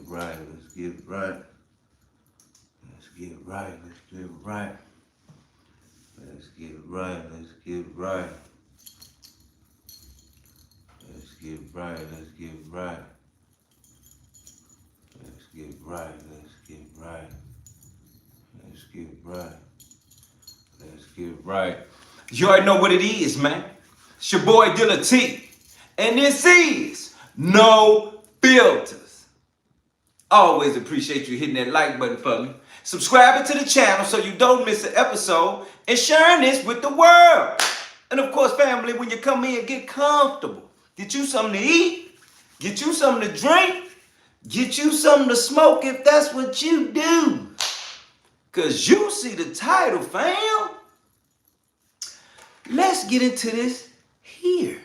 right. Let's get it right. Let's get it right. Let's get it right. Let's get it right. Let's get it right. Let's get it right. Let's get it right. Let's get it right. Let's get it right. Let's get it right. Let's get it right. You already know what it is, man. It's your boy Dilla T. And this is No Filters. Always appreciate you hitting that like button for me. Subscribing to the channel so you don't miss an episode. And sharing this with the world. And of course, family, when you come in, get comfortable. Get you something to eat. Get you something to drink. Get you something to smoke if that's what you do. Because you see the title, fam. Let's get into this here.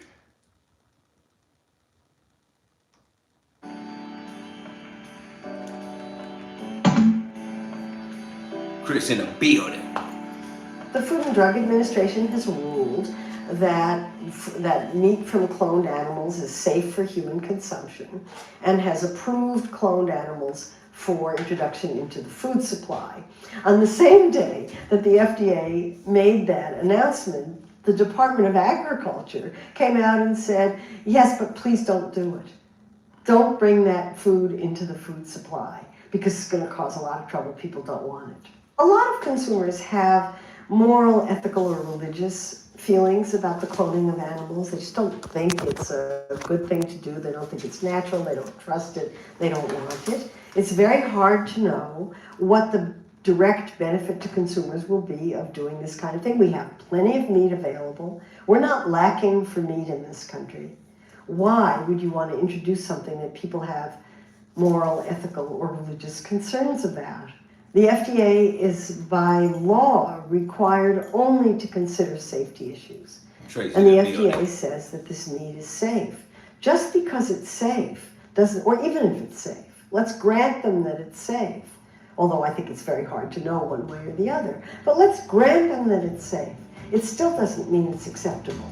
Chris in the building. The Food and Drug Administration has ruled that meat from cloned animals is safe for human consumption and has approved cloned animals for introduction into the food supply. On the same day that the FDA made that announcement, the Department of Agriculture came out and said, yes, but please don't do it. Don't bring that food into the food supply because it's going to cause a lot of trouble. People don't want it. A lot of consumers have moral, ethical, or religious feelings about the cloning of animals. They just don't think it's a good thing to do. They don't think it's natural. They don't trust it. They don't want it. It's very hard to know what the direct benefit to consumers will be of doing this kind of thing. We have plenty of meat available. We're not lacking for meat in this country. Why would you want to introduce something that people have moral, ethical, or religious concerns about? The FDA is by law required only to consider safety issues. And the FDA says that this meat is safe. Just because it's safe doesn't, or even if it's safe, let's grant them that it's safe. Although I think it's very hard to know one way or the other. But let's grant them that it's safe. It still doesn't mean it's acceptable.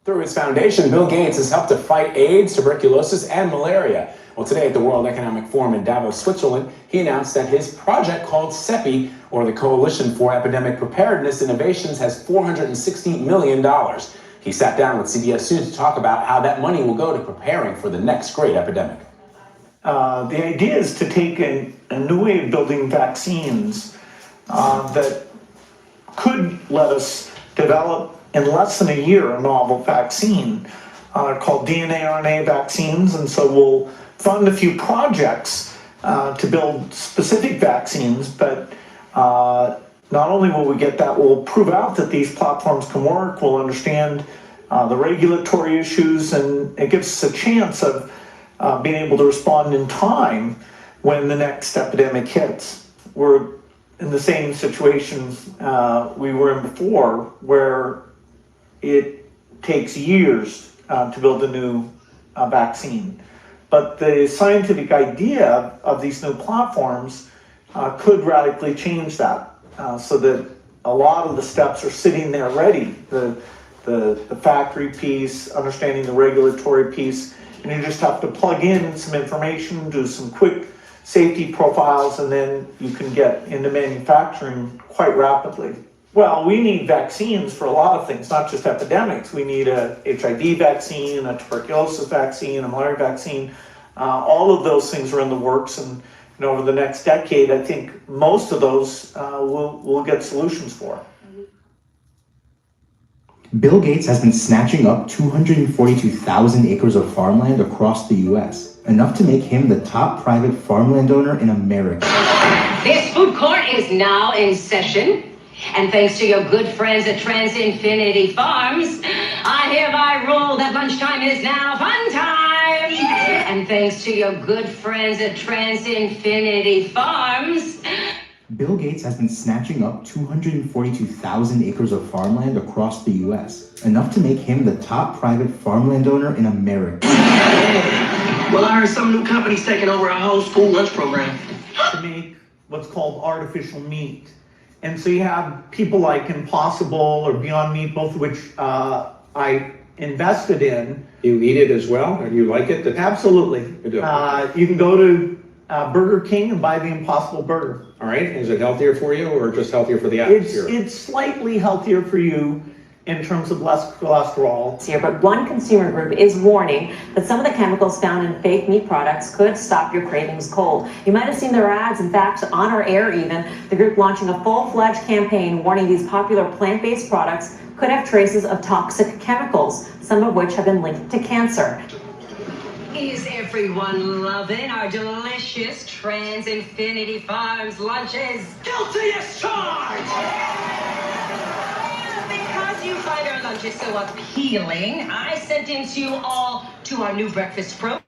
Through his foundation, Bill Gates has helped to fight AIDS, tuberculosis, and malaria. Well, today at the World Economic Forum in Davos, Switzerland, he announced that his project called CEPI, or the Coalition for Epidemic Preparedness Innovations, has $460 million. He sat down with CBS News to talk about how that money will go to preparing for the next great epidemic. The idea is to take a new way of building vaccines that could let us develop in less than a year a novel vaccine called DNA-RNA vaccines. And so we'll fund a few projects to build specific vaccines, but not only will we get that, we'll prove out that these platforms can work, we'll understand the regulatory issues, and it gives us a chance of being able to respond in time when the next epidemic hits. We're in the same situation we were in before, where it takes years to build a new vaccine. But the scientific idea of these new platforms could radically change that, so that a lot of the steps are sitting there ready. The factory piece, understanding the regulatory piece, and you just have to plug in some information, do some quick safety profiles, and then you can get into manufacturing quite rapidly. Well, we need vaccines for a lot of things, not just epidemics. We need a HIV vaccine, a tuberculosis vaccine, a malaria vaccine. All of those things are in the works, and over the next decade, I think most of those we'll get solutions for. Bill Gates has been snatching up 242,000 acres of farmland across the U.S., enough to make him the top private farmland owner in America. This food court is now in session. And thanks to your good friends at TransInfinity Farms, I hereby rule that lunchtime is now fun time. And thanks to your good friends at TransInfinity Farms, Bill Gates has been snatching up 242,000 acres of farmland across the U.S., enough to make him the top private farmland owner in America. Well, I heard some new company's taking over our whole school lunch program. To make what's called artificial meat. And so you have people like Impossible or Beyond Meat, both of which I invested in. You eat it as well, and you like it? Absolutely. You do. You can go to Burger King and buy the Impossible Burger. All right, is it healthier for you or just healthier for the atmosphere? It's slightly healthier for you in terms of less cholesterol. Here, but one consumer group is warning that some of the chemicals found in fake meat products could stop your cravings cold. You might have seen their ads, in fact, on our air even. The group launching a full-fledged campaign warning these popular plant-based products could have traces of toxic chemicals, some of which have been linked to cancer. Is everyone loving our delicious Trans Infinity Farms lunches? Guilty as charged! Because you find our lunches so appealing, I sentenced you all to our new breakfast program.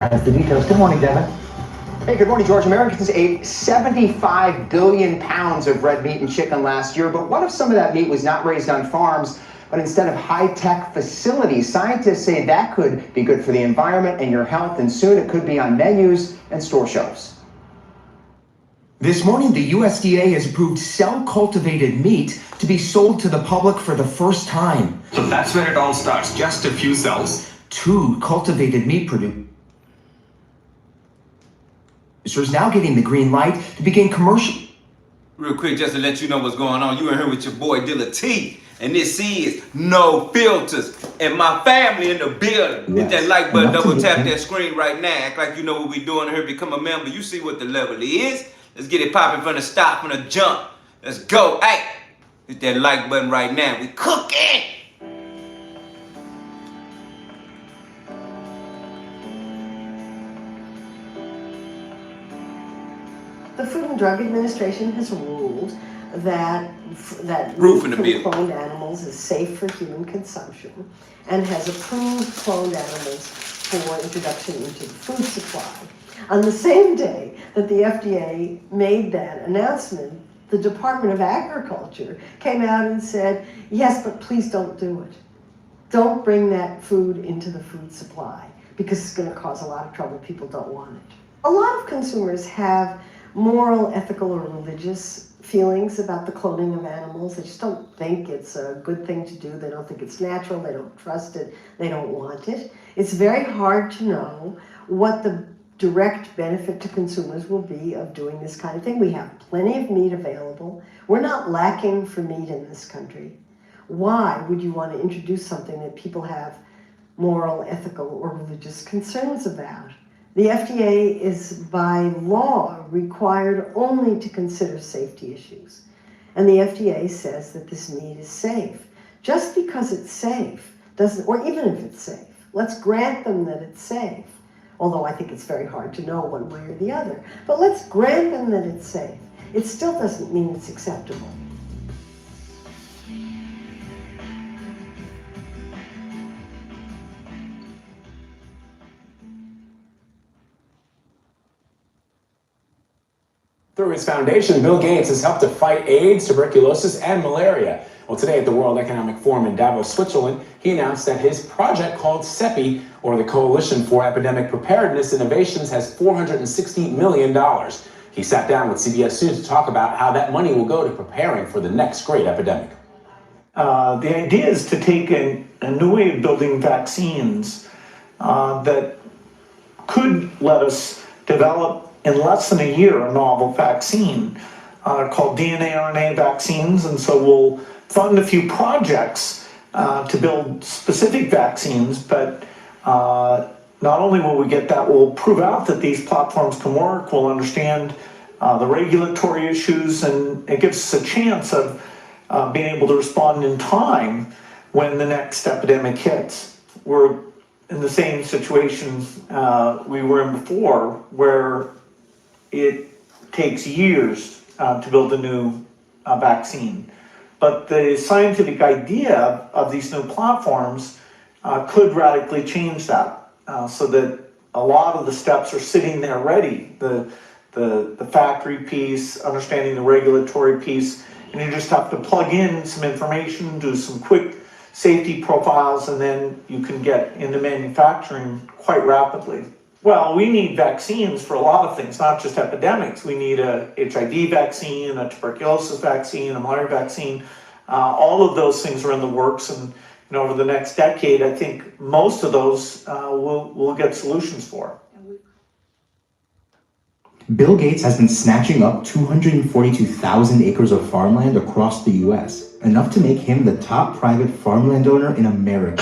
As the details. Good morning, Devin. Hey, good morning, George. Americans ate 75 billion pounds of red meat and chicken last year, but what if some of that meat was not raised on farms, but instead of high-tech facilities? Scientists say that could be good for the environment and your health, and soon it could be on menus and store shelves. This morning, the USDA has approved cell-cultivated meat to be sold to the public for the first time. So that's where it all starts, just a few cells. 2 cultivated meat producers now getting the green light to begin commercial. Real quick, just to let you know what's going on, you in here with your boy Dilla T, and this is No Filters, and my family in the building. Hit that like button, double tap that screen right now. Act like you know what we doing here. Become a member. You see what the level is. Let's get it popping from the stop, from the jump. Let's go. Hey, hit that like button right now. We cooking. The Food and Drug Administration has ruled that meat Roof in the from building. cloned animals is safe for human consumption and has approved cloned animals for introduction into the food supply. On the same day that the FDA made that announcement, the Department of Agriculture came out and said, yes, but please don't do it. Don't bring that food into the food supply because it's going to cause a lot of trouble. People don't want it. A lot of consumers have moral, ethical, or religious feelings about the cloning of animals. They just don't think it's a good thing to do. They don't think it's natural. They don't trust it. They don't want it. It's very hard to know what the direct benefit to consumers will be of doing this kind of thing. We have plenty of meat available. We're not lacking for meat in this country. Why would you want to introduce something that people have moral, ethical, or religious concerns about? The FDA is by law required only to consider safety issues. And the FDA says that this meat is safe. Just because it's safe doesn't, or even if it's safe, let's grant them that it's safe. Although I think it's very hard to know one way or the other. But let's grant them that it's safe. It still doesn't mean it's acceptable. Through his foundation, Bill Gates has helped to fight AIDS, tuberculosis, and malaria. Well, today at the World Economic Forum in Davos, Switzerland, he announced that his project called CEPI, or the Coalition for Epidemic Preparedness Innovations, has $460 million. He sat down with CBS News to talk about how that money will go to preparing for the next great epidemic. The idea is to take a new way of building vaccines that could let us develop in less than a year a novel vaccine called DNA-RNA vaccines. And so we'll fund a few projects to build specific vaccines, but not only will we get that, we'll prove out that these platforms can work, we'll understand the regulatory issues, and it gives us a chance of being able to respond in time when the next epidemic hits. We're in the same situation we were in before, where it takes years to build a new vaccine. But the scientific idea of these new platforms could radically change that, so that a lot of the steps are sitting there ready. The factory piece, understanding the regulatory piece, and you just have to plug in some information, do some quick safety profiles, and then you can get into manufacturing quite rapidly. Well, we need vaccines for a lot of things, not just epidemics. We need a HIV vaccine, a tuberculosis vaccine, a malaria vaccine. All of those things are in the works, and over the next decade, I think most of those we'll get solutions for. Bill Gates has been snatching up 242,000 acres of farmland across the U.S., enough to make him the top private farmland owner in America.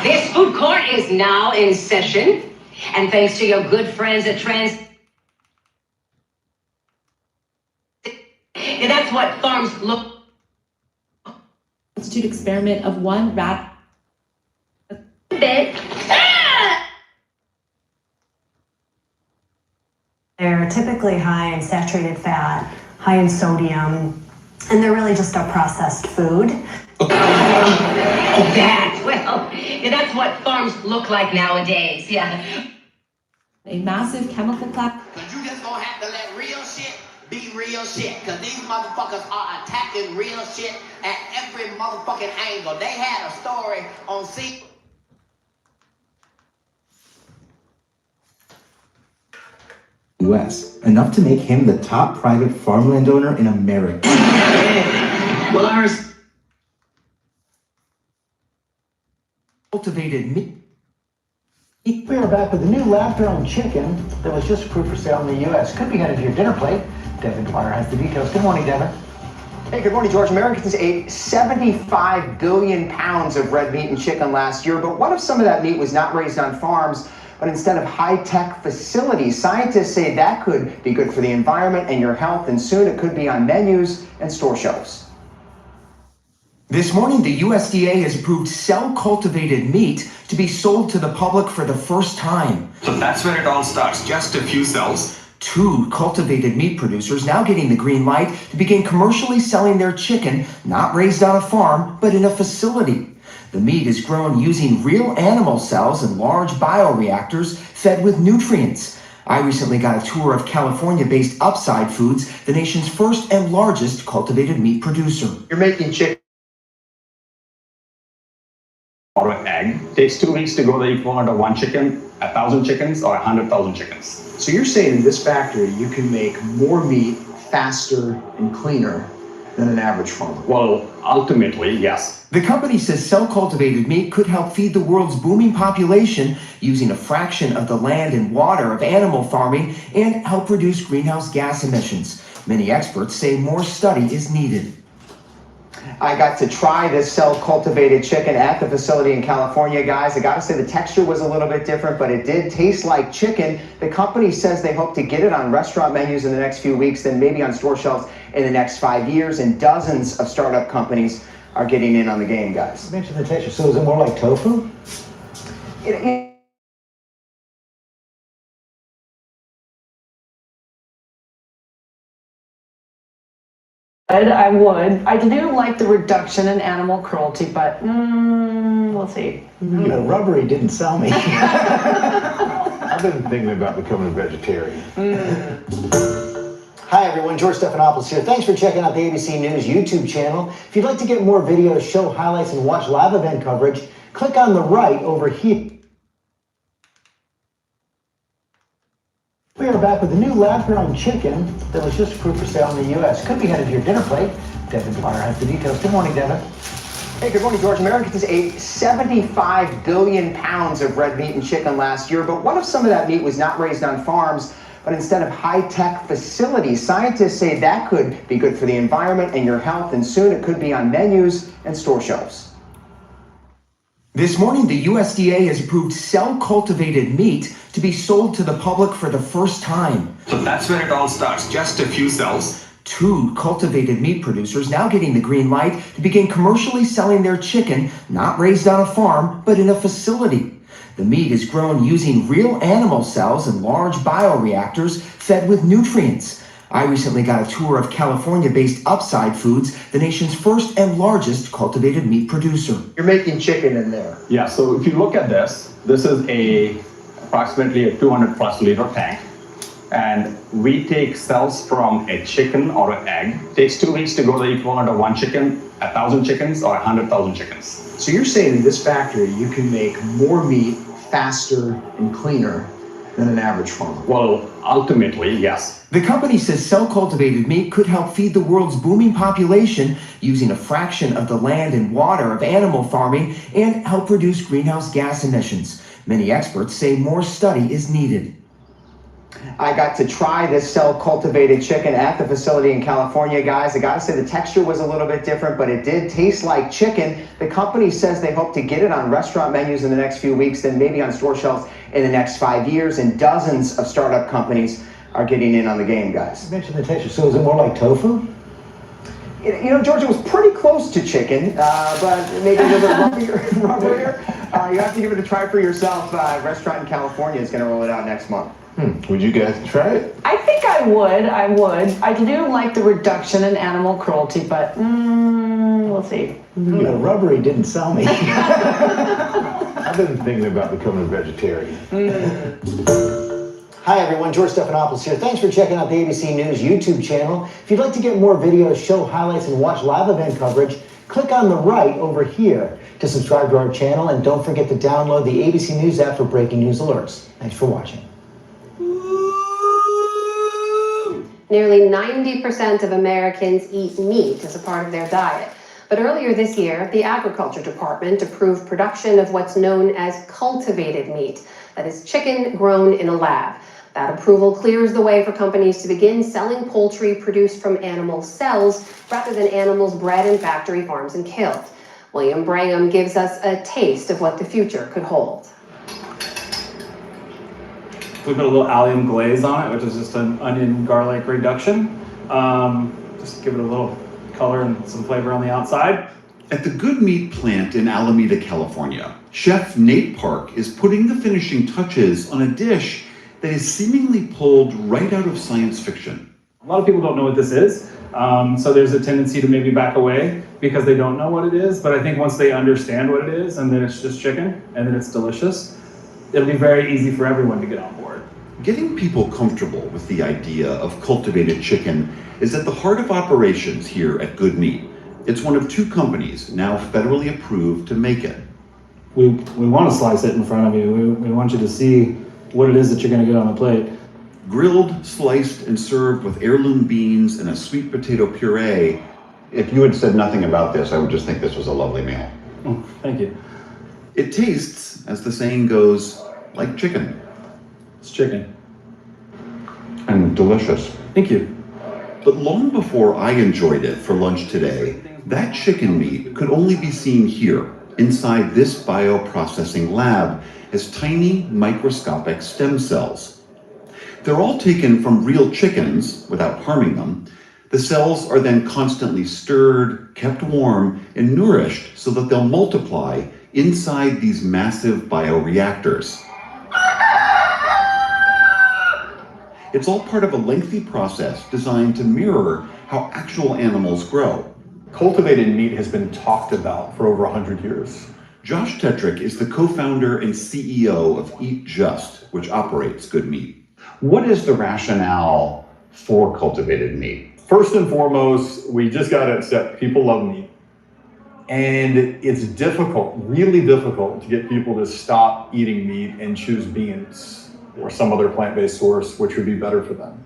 This food court is now in session. And thanks to your good friends at that's what farms look. Institute experiment of one rat. They're typically high in saturated fat, high in sodium, and they're really just a processed food. That's what farms look like nowadays, yeah. A massive chemical plant. But you just gonna have to let real shit be real shit, because these motherfuckers are attacking real shit at every motherfucking angle. They had a story on U.S., enough to make him the top private farmland owner in America. Well, ours cultivated meat. We are back with a new lab-grown chicken that was just approved for sale in the U.S. Could be headed to your dinner plate. Devin Dwyer has the details. Good morning, Devin. Hey, good morning, George. Americans ate 75 billion pounds of red meat and chicken last year, but what if some of that meat was not raised on farms, but instead of high-tech facilities? Scientists say that could be good for the environment and your health, and soon it could be on menus and store shelves. This morning, the USDA has approved cell-cultivated meat to be sold to the public for the first time. So that's where it all starts, just a few cells. 2 cultivated meat producers now getting the green light to begin commercially selling their chicken, not raised on a farm, but in a facility. The meat is grown using real animal cells in large bioreactors fed with nutrients. I recently got a tour of California-based Upside Foods, the nation's first and largest cultivated meat producer. You're making chicken or an egg takes 2 weeks to grow the equivalent of one chicken, 1,000 chickens, or 100,000 chickens. So you're saying in this factory you can make more meat faster and cleaner than an average farmer? Well, ultimately, yes. The company says cell-cultivated meat could help feed the world's booming population using a fraction of the land and water of animal farming and help reduce greenhouse gas emissions. Many experts say more study is needed. I got to try this cell-cultivated chicken at the facility in California, guys. I gotta say the texture was a little bit different, but it did taste like chicken. The company says they hope to get it on restaurant menus in the next few weeks, then maybe on store shelves in the next 5 years, and dozens of startup companies are getting in on the game, guys. You mentioned the texture, so is it more like tofu? I would. I do like the reduction in animal cruelty, but we'll see. The rubbery didn't sell me. I've been thinking about becoming a vegetarian. Hi everyone, George Stephanopoulos here. Thanks for checking out the ABC News YouTube channel. If you'd like to get more videos, show highlights, and watch live event coverage, click on the right over here. We are back with a new lab-grown chicken that was just approved for sale in the U.S. Could be headed to your dinner plate. Devin Dwyer has the details. Good morning, Devin. Hey, good morning, George. Americans ate 75 billion pounds of red meat and chicken last year, but what if some of that meat was not raised on farms, but instead of high-tech facilities? Scientists say that could be good for the environment and your health, and soon it could be on menus and store shelves. This morning, the USDA has approved cell-cultivated meat to be sold to the public for the first time. So that's where it all starts, just a few cells. 2 cultivated meat producers now getting the green light to begin commercially selling their chicken, not raised on a farm, but in a facility. The meat is grown using real animal cells and large bioreactors fed with nutrients. I recently got a tour of California-based Upside Foods, the nation's first and largest cultivated meat producer. You're making chicken in there. Yeah, so if you look at this is approximately a 200 plus liter tank. And we take cells from a chicken or an egg. It takes 2 weeks to grow the equivalent of one chicken, 1,000 chickens, or 100,000 chickens. So you're saying in this factory you can make more meat faster and cleaner than an average farmer? Well, ultimately, yes. The company says cell-cultivated meat could help feed the world's booming population using a fraction of the land and water of animal farming and help reduce greenhouse gas emissions. Many experts say more study is needed. I got to try this cell-cultivated chicken at the facility in California, guys. I gotta say the texture was a little bit different, but it did taste like chicken. The company says they hope to get it on restaurant menus in the next few weeks, then maybe on store shelves in the next 5 years, and dozens of startup companies are getting in on the game, guys. You mentioned the texture, so is it more like tofu? You know, George, it was pretty close to chicken, but maybe a little bit rubberier. You have to give it a try for yourself. A restaurant in California is gonna roll it out next month. Would you guys try it? I think I would. I do like the reduction in animal cruelty, but we'll see. The rubbery didn't sell me. I've been thinking about becoming a vegetarian. Hi everyone, George Stephanopoulos here. Thanks for checking out the ABC News YouTube channel. If you'd like to get more videos, show highlights, and watch live event coverage, click on the right over here to subscribe to our channel, and don't forget to download the ABC News app for breaking news alerts. Thanks for watching. Nearly 90% of Americans eat meat as a part of their diet. But earlier this year, the Agriculture Department approved production of what's known as cultivated meat, that is chicken grown in a lab. That approval clears the way for companies to begin selling poultry produced from animal cells rather than animals bred in factory farms and killed. William Brangham gives us a taste of what the future could hold. We put a little allium glaze on it, which is just an onion garlic reduction. Just give it a little color and some flavor on the outside. At the Good Meat plant in Alameda, California, Chef Nate Park is putting the finishing touches on a dish that is seemingly pulled right out of science fiction. A lot of people don't know what this is, so there's a tendency to maybe back away because they don't know what it is, but I think once they understand what it is and then it's just chicken and then it's delicious, it'll be very easy for everyone to get on board. Getting people comfortable with the idea of cultivated chicken is at the heart of operations here at Good Meat. It's one of 2 companies now federally approved to make it. We want to slice it in front of you. We want you to see what it is that you're going to get on the plate. Grilled, sliced, and served with heirloom beans and a sweet potato puree. If you had said nothing about this, I would just think this was a lovely meal. Oh, thank you. It tastes, as the saying goes, like chicken. It's chicken. And delicious. Thank you. But long before I enjoyed it for lunch today, that chicken meat could only be seen here, inside this bioprocessing lab, as tiny microscopic stem cells. They're all taken from real chickens without harming them. The cells are then constantly stirred, kept warm, and nourished so that they'll multiply inside these massive bioreactors. It's all part of a lengthy process designed to mirror how actual animals grow. Cultivated meat has been talked about for over 100 years. Josh Tetrick is the co-founder and CEO of Eat Just, which operates Good Meat. What is the rationale for cultivated meat? First and foremost, we just got to accept people love meat. And it's difficult, really difficult, to get people to stop eating meat and choose beans or some other plant-based source, which would be better for them.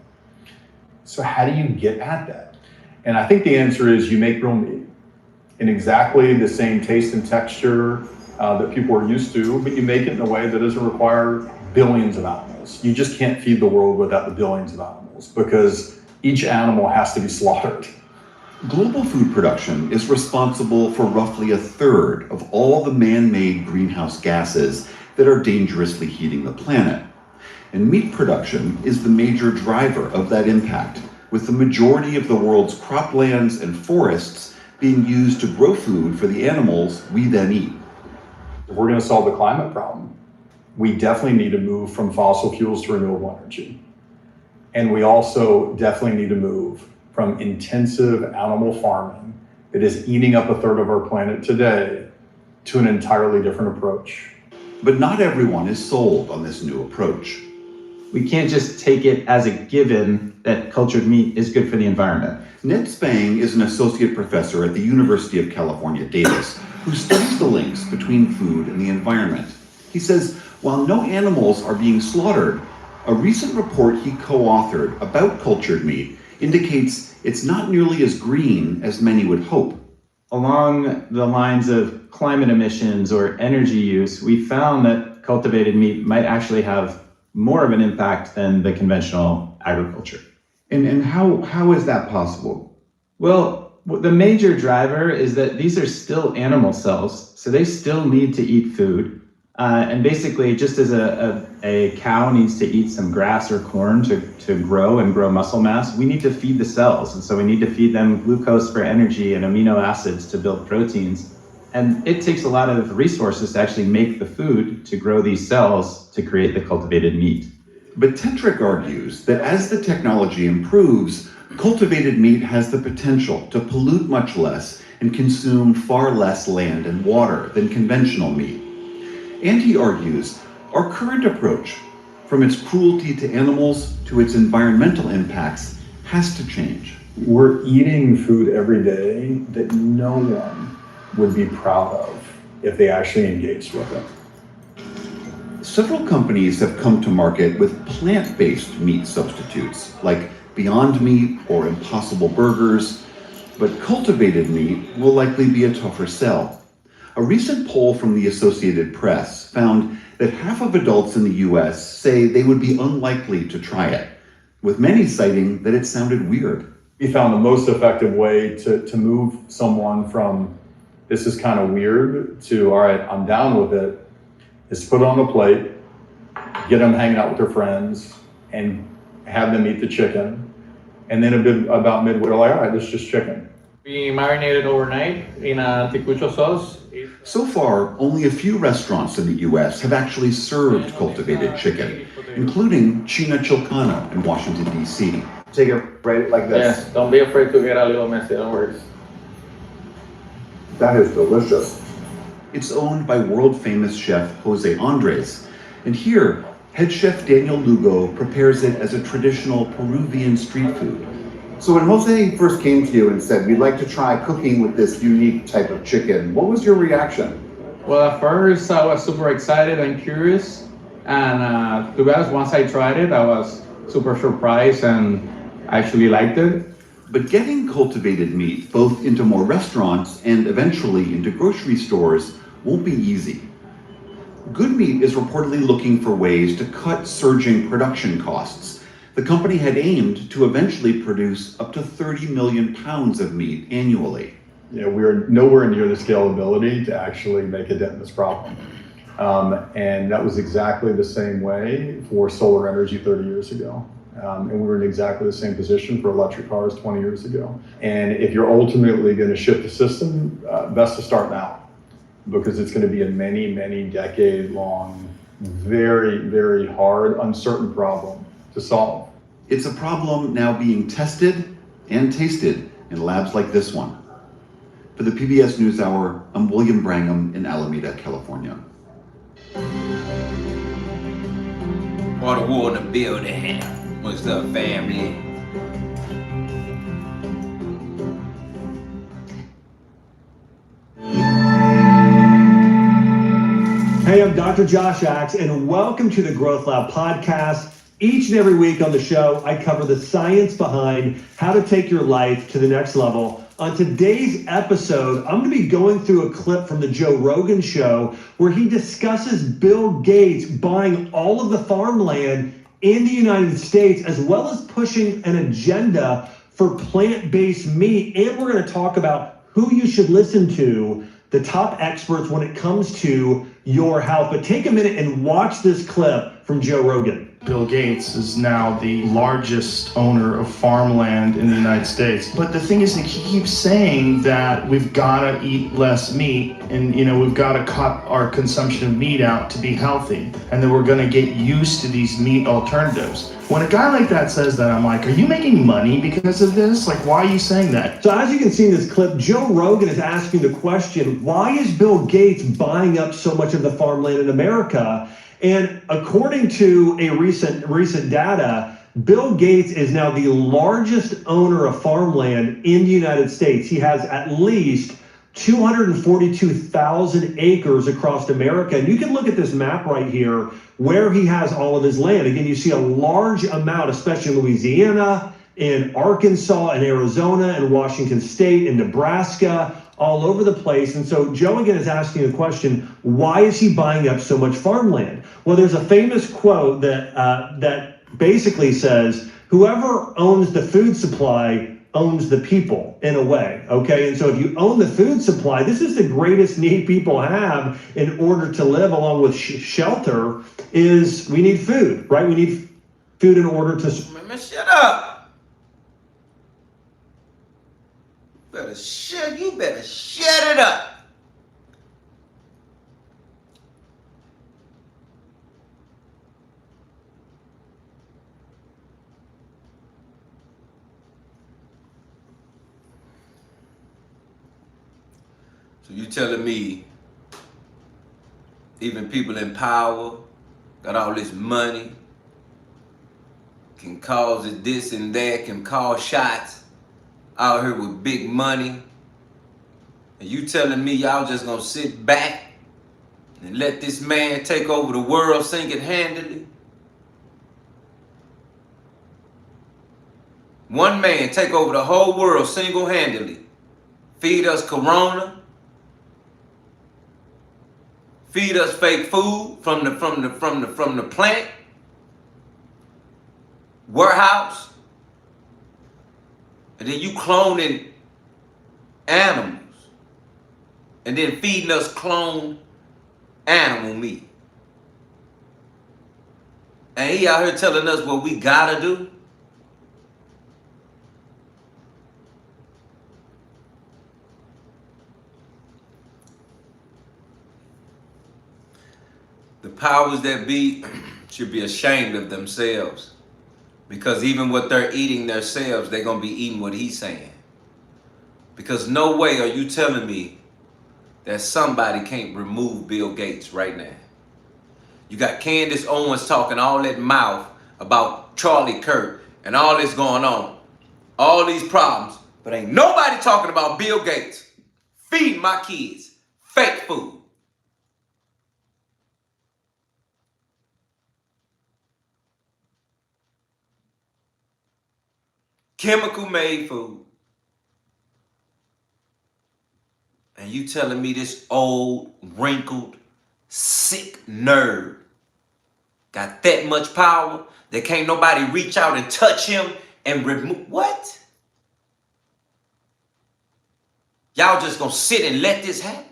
So how do you get at that? And I think the answer is you make real meat in exactly the same taste and texture that people are used to, but you make it in a way that doesn't require billions of animals. You just can't feed the world without the billions of animals because each animal has to be slaughtered. Global food production is responsible for roughly 1/3 of all the man-made greenhouse gases that are dangerously heating the planet. And meat production is the major driver of that impact, with the majority of the world's croplands and forests being used to grow food for the animals we then eat. If we're going to solve the climate problem, we definitely need to move from fossil fuels to renewable energy. And we also definitely need to move from intensive animal farming that is eating up 1/3 of our planet today to an entirely different approach. But not everyone is sold on this new approach. We can't just take it as a given that cultured meat is good for the environment. Ned Spang is an associate professor at the University of California, Davis, who studies the links between food and the environment. He says, while no animals are being slaughtered, a recent report he co-authored about cultured meat indicates it's not nearly as green as many would hope. Along the lines of climate emissions or energy use, we found that cultivated meat might actually have more of an impact than the conventional agriculture. And how is that possible? Well, the major driver is that these are still animal cells, so they still need to eat food. And basically, just as a cow needs to eat some grass or corn to grow and grow muscle mass, we need to feed the cells. And so we need to feed them glucose for energy and amino acids to build proteins. And it takes a lot of resources to actually make the food to grow these cells to create the cultivated meat. But Tetrick argues that as the technology improves, cultivated meat has the potential to pollute much less and consume far less land and water than conventional meat. And he argues our current approach, from its cruelty to animals to its environmental impacts, has to change. We're eating food every day that no one would be proud of if they actually engaged with it. Several companies have come to market with plant-based meat substitutes, like Beyond Meat or Impossible Burgers, but cultivated meat will likely be a tougher sell. A recent poll from the Associated Press found that half of adults in the US say they would be unlikely to try it, with many citing that it sounded weird. We found the most effective way to move someone from this is kind of weird to, all right, I'm down with it, is to put it on a plate, get them hanging out with their friends, and have them eat the chicken. And then about midway, they're like, all right, this is just chicken. We marinated overnight in a ticucho sauce. So far, only a few restaurants in the US have actually served cultivated chicken, including China Chilcana in Washington, D.C. Take it right like this. Yes, don't be afraid to get a little messy, don't worry. That is delicious. It's owned by world-famous chef Jose Andres, and here, head chef Daniel Lugo prepares it as a traditional Peruvian street food. So when Jose first came to you and said, we'd like to try cooking with this unique type of chicken, what was your reaction? Well, at first I was super excited and curious, and to be honest, once I tried it, I was super surprised and actually liked it. But getting cultivated meat both into more restaurants and eventually into grocery stores won't be easy. Good Meat is reportedly looking for ways to cut surging production costs. The company had aimed to eventually produce up to 30 million pounds of meat annually. You know, we're nowhere near the scalability to actually make a dent in this problem. And that was exactly the same way for solar energy 30 years ago. And we were in exactly the same position for electric cars 20 years ago. And if you're ultimately going to shift the system, best to start now, because it's going to be a many, many decade-long, very, very hard, uncertain problem to solve. It's a problem now being tested and tasted in labs like this one. For the PBS NewsHour, I'm William Brangham in Alameda, California. Water war in the building. What's up, family? Hey, I'm Dr. Josh Axe, and welcome to the Growth Lab podcast. Each and every week on the show, I cover the science behind how to take your life to the next level. On today's episode, I'm going to be going through a clip from the Joe Rogan show where he discusses Bill Gates buying all of the farmland in the United States, as well as pushing an agenda for plant-based meat. And we're going to talk about who you should listen to, the top experts when it comes to your health. But take a minute and watch this clip from Joe Rogan. Bill Gates is now the largest owner of farmland in the United States. But the thing is that he keeps saying that we've got to eat less meat and, we've got to cut our consumption of meat out to be healthy. And then we're going to get used to these meat alternatives. When a guy like that says that, I'm like, are you making money because of this? Like, why are you saying that? So as you can see in this clip, Joe Rogan is asking the question, why is Bill Gates buying up so much of the farmland in America? And according to a recent data, Bill Gates is now the largest owner of farmland in the United States. He has at least 242,000 acres across America. And you can look at this map right here where he has all of his land. Again, you see a large amount, especially in Louisiana, in Arkansas, in Arizona, in Washington State, in Nebraska, all over the place. And so Joe again is asking the question, why is he buying up so much farmland? Well, there's a famous quote that basically says, whoever owns the food supply owns the people in a way, okay? And so if you own the food supply, this is the greatest need people have in order to live, along with shelter, is we need food, right? We need food in order to... Man, shut up! You better shut it up. So you telling me even people in power got all this money, can cause it this and that, can call shots out here with big money, and you telling me y'all just gonna sit back and let this man take over the world single-handedly? One man take over the whole world single-handedly. Feed us corona. Feed us fake food from the plant warehouse. And then you cloning animals. And then feeding us cloned animal meat. And he out here telling us what we gotta do. The powers that be should be ashamed of themselves. Because even what they're eating themselves, they're going to be eating what he's saying. Because no way are you telling me that somebody can't remove Bill Gates right now. You got Candace Owens talking all that mouth about Charlie Kirk and all this going on. All these problems. But ain't nobody talking about Bill Gates feeding my kids fake food. chemical made food. And you telling me this old, wrinkled, sick nerd got that much power that can't nobody reach out and touch him and remove? What? Y'all just gonna sit and let this happen?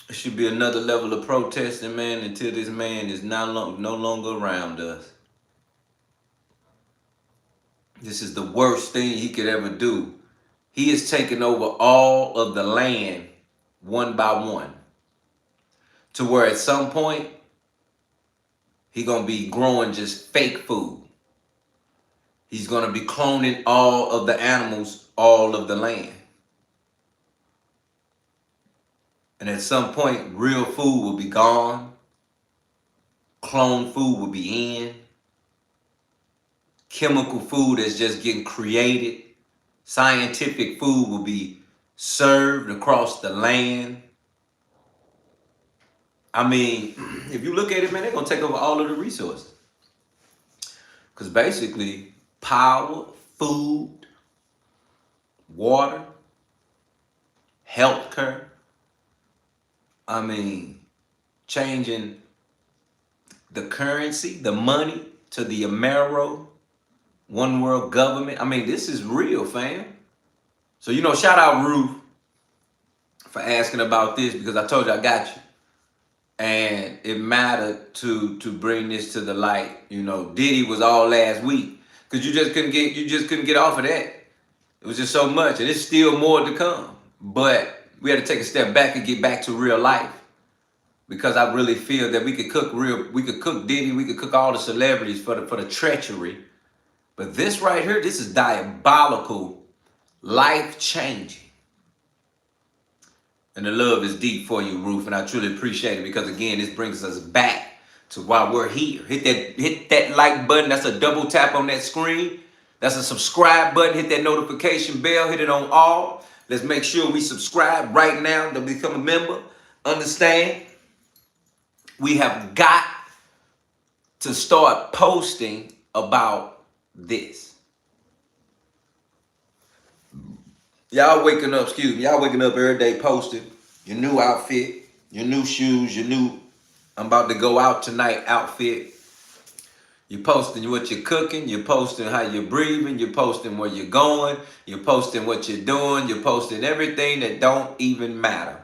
It should be another level of protesting, man, until this man is no longer around us. This is the worst thing he could ever do. He is taking over all of the land one by one, to where at some point he gonna be growing just fake food. He's gonna be cloning all of the animals, all of the land. And at some point, real food will be gone. Clone food will be in. Chemical food is just getting created. Scientific food will be served across the land. I mean, if you look at it, man, they're going to take over all of the resources. Because basically, power, food, water, healthcare, I mean, changing the currency, the money to the Amero, one world government. I mean, this is real, fam. So, you know, shout out Ruth for asking about this, because I told you I got you. And it mattered to bring this to the light. You know, Diddy was all last week, because you just couldn't get off of that. It was just so much, and it's still more to come. But we had to take a step back and get back to real life, because I really feel that we could cook Diddy, we could cook all the celebrities for the treachery. But this right here, this is diabolical, life-changing. And the love is deep for you, Ruth, and I truly appreciate it, because again, this brings us back to why we're here. Hit that like button. That's a double tap on that screen. That's a subscribe button. Hit that notification bell. Hit it on all. Let's make sure we subscribe right now to become a member. Understand? We have got to start posting about this. Y'all waking up every day posting your new outfit, your new shoes, your new I'm about to go out tonight outfit. You're posting what you're cooking, you're posting how you're breathing, you're posting where you're going, you're posting what you're doing, you're posting everything that don't even matter.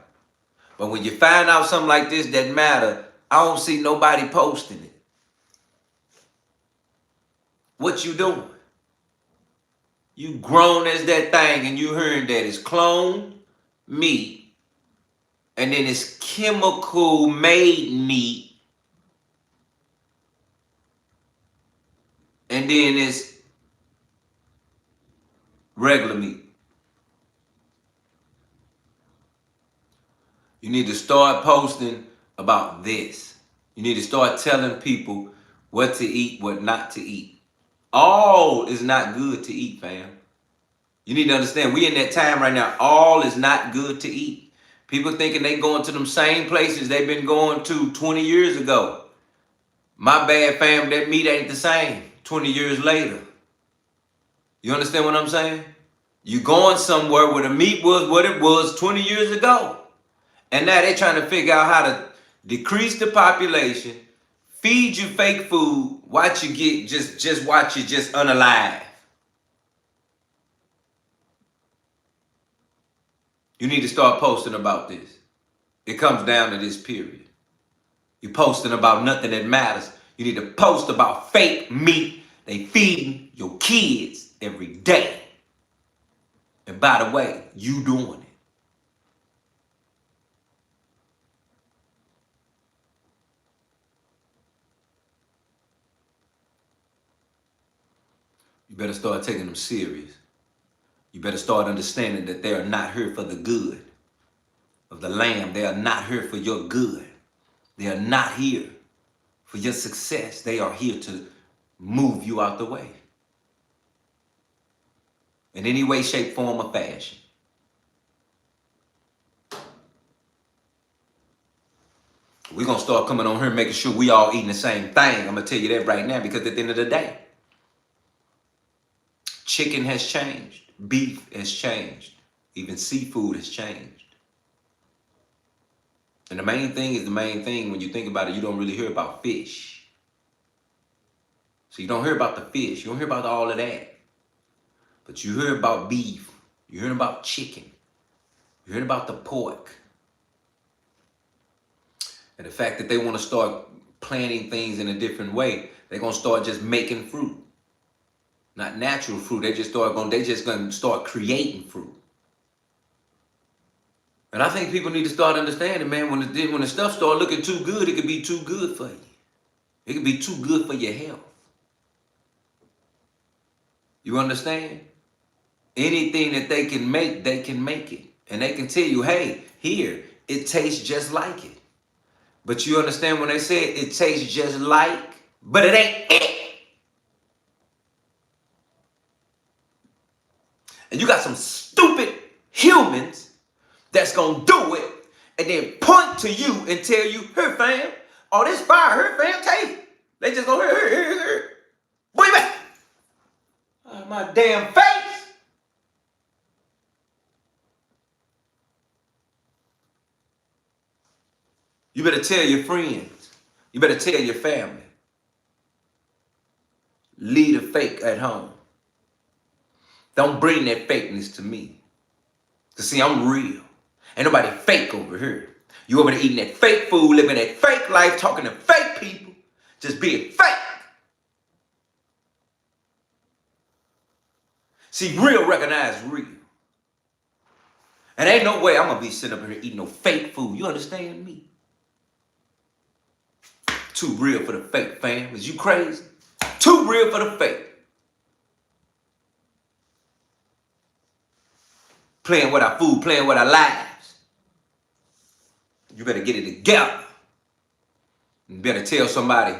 But when you find out something like this that matter, I don't see nobody posting it. What you doing? You grown as that thing, and you hearing that it's cloned meat, and then it's chemical made meat, and then it's regular meat. You need to start posting about this. You need to start telling people what to eat, what not to eat. All is not good to eat, fam. You need to understand, we in that time right now, all is not good to eat. People thinking they going to them same places they've been going to 20 years ago. My bad, fam, that meat ain't the same 20 years later. You understand what I'm saying? You going somewhere where the meat was what it was 20 years ago. And now they're trying to figure out how to decrease the population, feed you fake food, watch you get just watch you just unalive. You need to start posting about this. It comes down to this, period. You're posting about nothing that matters. You need to post about fake meat they feeding your kids every day. And by the way, you doing it. You better start taking them serious. You better start understanding that they are not here for the good of the lamb. They are not here for your good. They are not here for your success. They are here to move you out the way. In any way, shape, form, or fashion. We're going to start coming on here making sure we all eating the same thing. I'm going to tell you that right now, because at the end of the day, chicken has changed. Beef has changed. Even seafood has changed. And the main thing is the main thing. When you think about it, you don't really hear about fish. So you don't hear about the fish. You don't hear about all of that. But you hear about beef. You hear about chicken. You hear about the pork. And the fact that they want to start planting things in a different way, they're going to start just making fruit. Not natural fruit. They just going to start creating fruit. And I think people need to start understanding, man, when the stuff start looking too good, it could be too good for you. It could be too good for your health. You understand? Anything that they can make it. And they can tell you, hey, here, it tastes just like it. But you understand when they say it tastes just like, but it ain't it. And you got some stupid humans that's gonna do it and then point to you and tell you, here fam, oh this fire, here fam, take it. They just go, here. Wait a minute. Oh, my damn face. You better tell your friends. You better tell your family. Leave the fake at home. Don't bring that fakeness to me. Cause see, I'm real. Ain't nobody fake over here. You over there eating that fake food, living that fake life, talking to fake people, just being fake. See, real recognize real. And ain't no way I'm gonna be sitting up here eating no fake food. You understand me? Too real for the fake, fam. Is you crazy? Too real for the fake. Playing with our food, playing with our lives. You better get it together. You better tell somebody,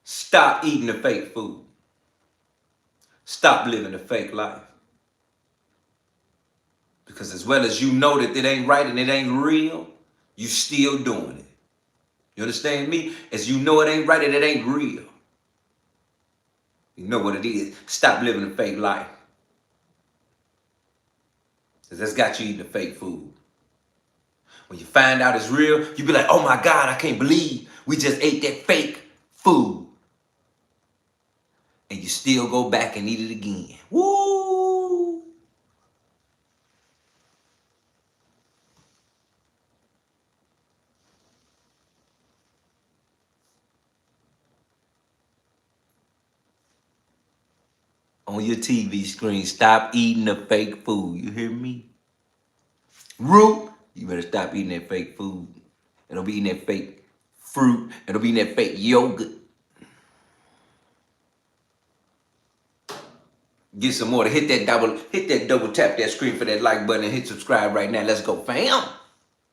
stop eating the fake food. Stop living the fake life. Because as well as you know that it ain't right and it ain't real, you still doing it. You understand me? As you know it ain't right and it ain't real. You know what it is. Stop living a fake life. Because that's got you eating the fake food. When you find out it's real, you be like, oh my God, I can't believe we just ate that fake food. And you still go back and eat it again. Woo! On your TV screen, stop eating the fake food. You hear me? Root, you better stop eating that fake food. And don't be eating that fake fruit. And don't be eating that fake yogurt. Get some more. Hit that double tap that screen for that like button and hit subscribe right now. Let's go, fam.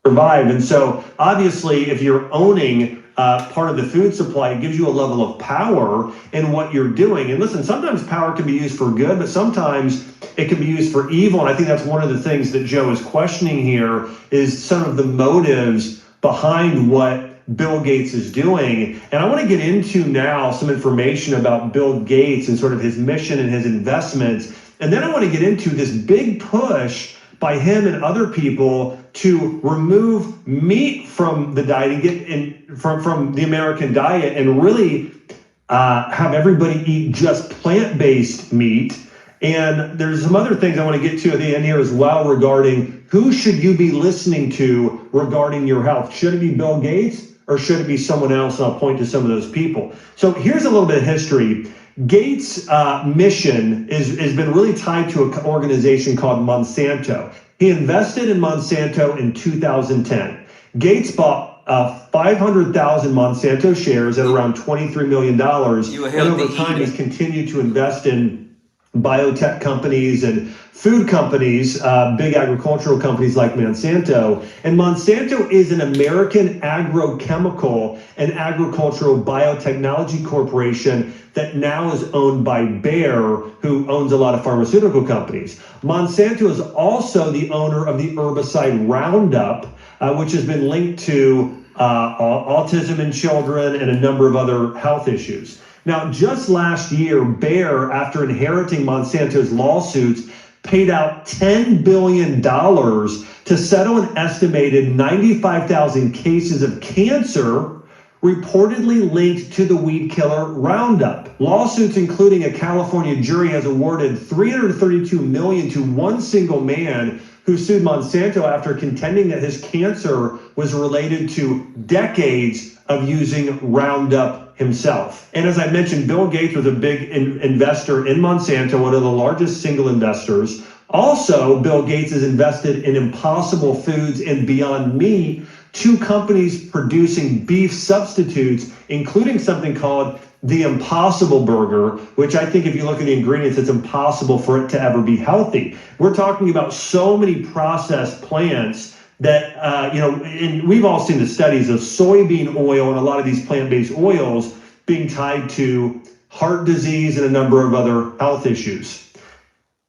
Survive. And so obviously if you're owning part of the food supply, it gives you a level of power in what you're doing. And listen, sometimes power can be used for good, but sometimes it can be used for evil. And I think that's one of the things that Joe is questioning here is some of the motives behind what Bill Gates is doing. And I want to get into now some information about Bill Gates and sort of his mission and his investments. And then I want to get into this big push by him and other people to remove meat from the diet and get in from the American diet and really have everybody eat just plant-based meat. And there's some other things I want to get to at the end here as well regarding who should you be listening to regarding your health. Should it be Bill Gates or should it be someone else? And I'll point to some of those people. So here's a little bit of history. Gates' mission has been really tied to an organization called Monsanto. He invested in Monsanto in 2010. Gates bought 500,000 Monsanto shares at around $23 million. And over time, he's continued to invest in biotech companies and food companies, big agricultural companies like Monsanto. And Monsanto is an American agrochemical and agricultural biotechnology corporation that now is owned by Bayer, who owns a lot of pharmaceutical companies. Monsanto is also the owner of the herbicide Roundup, which has been linked to autism in children, and a number of other health issues. Now, just last year, Bayer, after inheriting Monsanto's lawsuits, paid out $10 billion to settle an estimated 95,000 cases of cancer reportedly linked to the weed killer Roundup. Lawsuits, including a California jury, has awarded $332 million to one single man who sued Monsanto after contending that his cancer was related to decades of using Roundup himself. And as I mentioned, Bill Gates was a big investor in Monsanto, one of the largest single investors. Also, Bill Gates is invested in Impossible Foods and Beyond Meat, two companies producing beef substitutes, including something called the Impossible Burger, which I think if you look at the ingredients, it's impossible for it to ever be healthy. We're talking about so many processed plants that, and we've all seen the studies of soybean oil and a lot of these plant-based oils being tied to heart disease and a number of other health issues.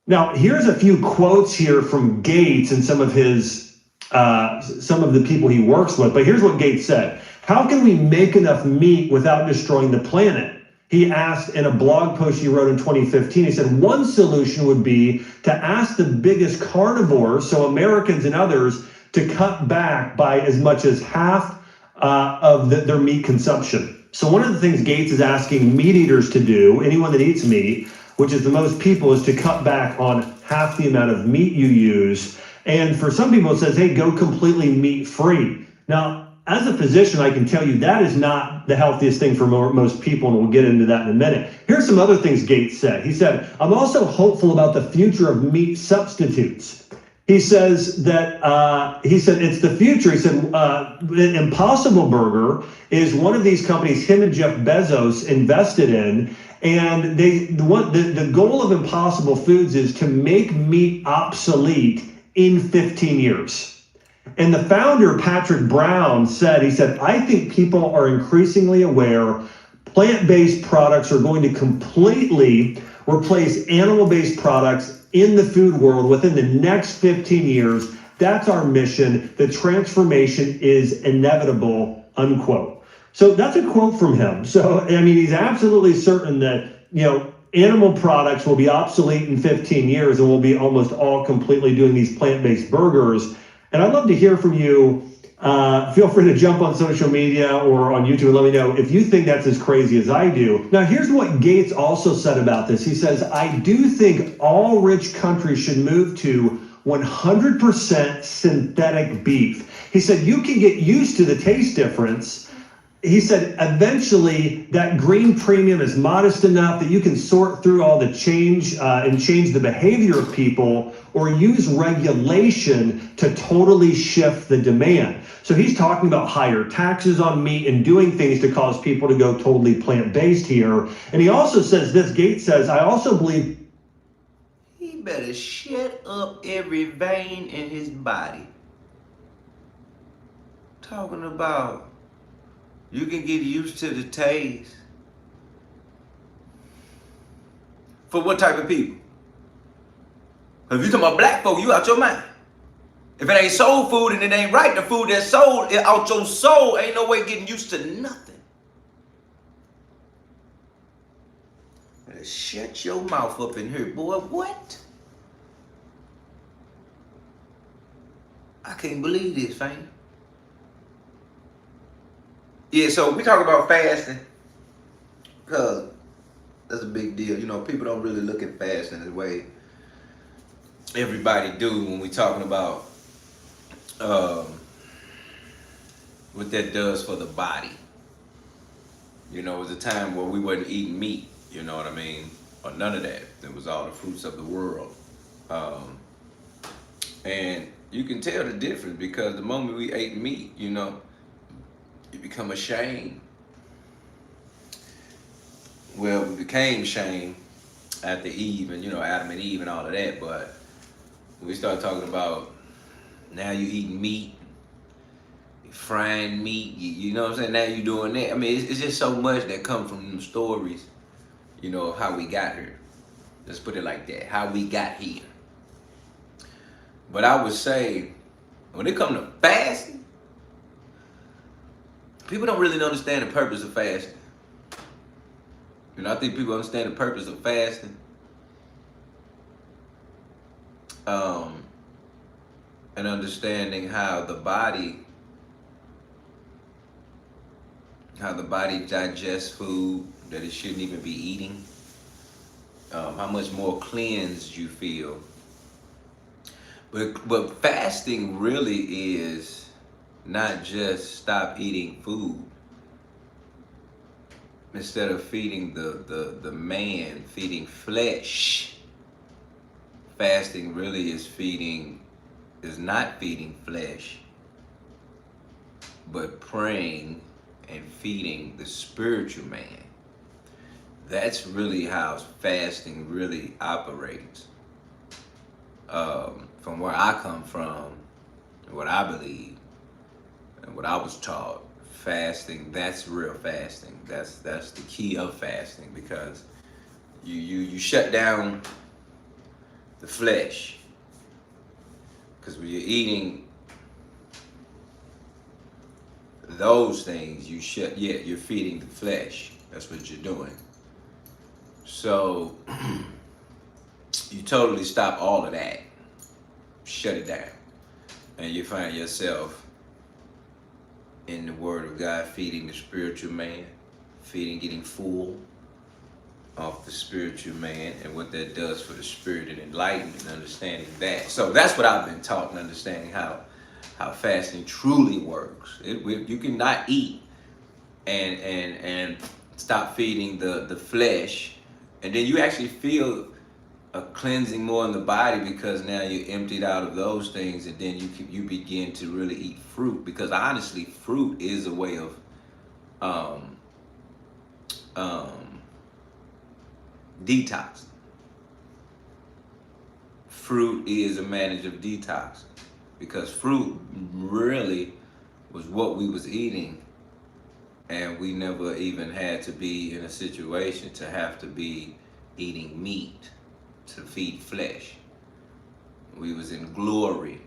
Now, here's a few quotes here from Gates and some of the people he works with. But here's what Gates said. How can we make enough meat without destroying the planet? He asked in a blog post he wrote in 2015, he said, one solution would be to ask the biggest carnivores, so Americans and others, to cut back by as much as half of their meat consumption. So one of the things Gates is asking meat eaters to do, anyone that eats meat, which is the most people, is to cut back on half the amount of meat you use. And for some people, it says, hey, go completely meat-free. Now, as a physician, I can tell you that is not the healthiest thing for most people, and we'll get into that in a minute. Here's some other things Gates said. He said, I'm also hopeful about the future of meat substitutes. He says that, it's the future. He said, Impossible Burger is one of these companies him and Jeff Bezos invested in. And the goal of Impossible Foods is to make meat obsolete in 15 years. And the founder, Patrick Brown, said, I think people are increasingly aware plant-based products are going to completely replace animal-based products in the food world within the next 15 years. That's our mission. The transformation is inevitable, unquote. So that's a quote from him. So, I mean, he's absolutely certain that, animal products will be obsolete in 15 years and we'll be almost all completely doing these plant-based burgers. And I'd love to hear from you. Feel free to jump on social media or on YouTube and let me know if you think that's as crazy as I do. Now, here's what Gates also said about this. He says, I do think all rich countries should move to 100% synthetic beef. He said, you can get used to the taste difference. He said, eventually that green premium is modest enough that you can sort through all the change and change the behavior of people or use regulation to totally shift the demand. So he's talking about higher taxes on meat and doing things to cause people to go totally plant-based here. And he also says this, Gates says, I also believe he better shut up every vein in his body. Talking about you can get used to the taste. For what type of people? If you talking about black folk, you out your mind. If it ain't soul food and it ain't right, the food that's sold out your soul, ain't no way getting used to nothing. Better shut your mouth up in here, boy. What? I can't believe this, fam. Yeah, so we talk about fasting because that's a big deal. People don't really look at fasting the way everybody do when we talking about what that does for the body. It was a time where we wasn't eating meat, you know what I mean? Or none of that. It was all the fruits of the world. And you can tell the difference because the moment we ate meat, you become ashamed. Well, we became ashamed after Eve and, Adam and Eve and all of that. But we start talking about now you eating meat, you frying meat, you know what I'm saying? Now you doing that. I mean, it's just so much that comes from them stories, of how we got here. Let's put it like that, how we got here. But I would say, when it comes to fasting, people don't really understand the purpose of fasting. You know, I think people understand the purpose of fasting. And understanding how the body digests food that it shouldn't even be eating. How much more cleansed you feel. But fasting really is not just stop eating food. Instead of feeding the man, feeding flesh, fasting really is not feeding flesh, but praying and feeding the spiritual man. That's really how fasting really operates. From where I come from, and what I believe, and what I was taught, fasting, that's real fasting. That's the key of fasting, because you shut down the flesh. Because when you're eating those things, you're feeding the flesh. That's what you're doing. So you totally stop all of that. Shut it down. And you find yourself in the Word of God, feeding the spiritual man, getting full off the spiritual man, and what that does for the spirit, and enlightenment and understanding that. So that's what I've been taught, and understanding how fasting truly works. You cannot eat and stop feeding the flesh, and then you actually feel a cleansing more in the body, because now you're emptied out of those things, and then you begin to really eat fruit, because honestly, fruit is a way of detox. Fruit is a manner of detox, because fruit really was what we was eating, and we never even had to be in a situation to have to be eating meat to feed flesh. We was in glory.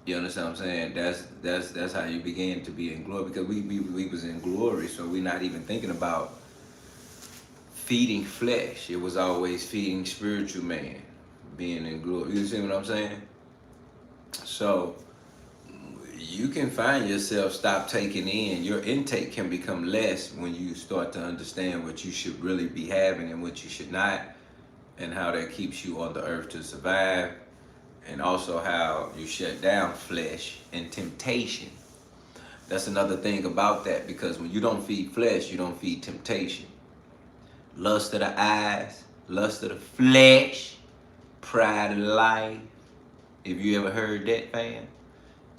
You understand what I'm saying? That's how you began to be in glory, because we was in glory, so we're not even thinking about feeding flesh. It was always feeding spiritual man, being in glory. You see what I'm saying? So you can find yourself stop taking in. Your intake can become less when you start to understand what you should really be having and what you should not, and how that keeps you on the earth to survive, and also how you shut down flesh and temptation. That's another thing about that, because when you don't feed flesh, you don't feed temptation. Lust of the eyes, lust of the flesh, pride of life. If you ever heard that, fam,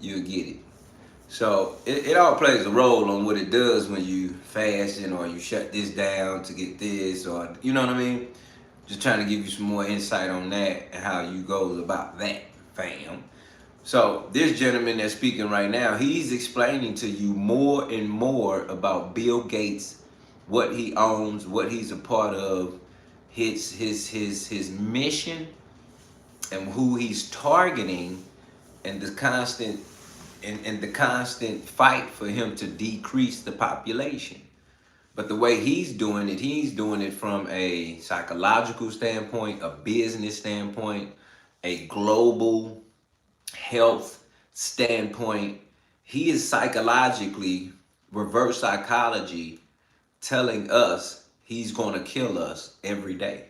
you'll get it. So it all plays a role on what it does when you fasting, or you shut this down to get this, or you know what I mean? Just trying to give you some more insight on that and how you go about that, fam. So this gentleman that's speaking right now, he's explaining to you more and more about Bill Gates, what he owns, what he's a part of, his mission, and who he's targeting, and the constant fight for him to decrease the population. But the way he's doing it from a psychological standpoint, a business standpoint, a global health standpoint. He is psychologically, reverse psychology, telling us he's going to kill us every day.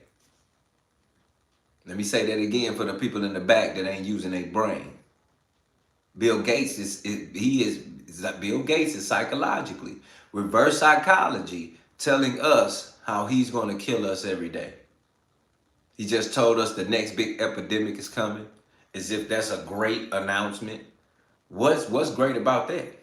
Let me say that again for the people in the back that ain't using their brain. Bill Gates is psychologically, reverse psychology, telling us how he's going to kill us every day. He just told us the next big epidemic is coming, as if that's a great announcement. What's great about that?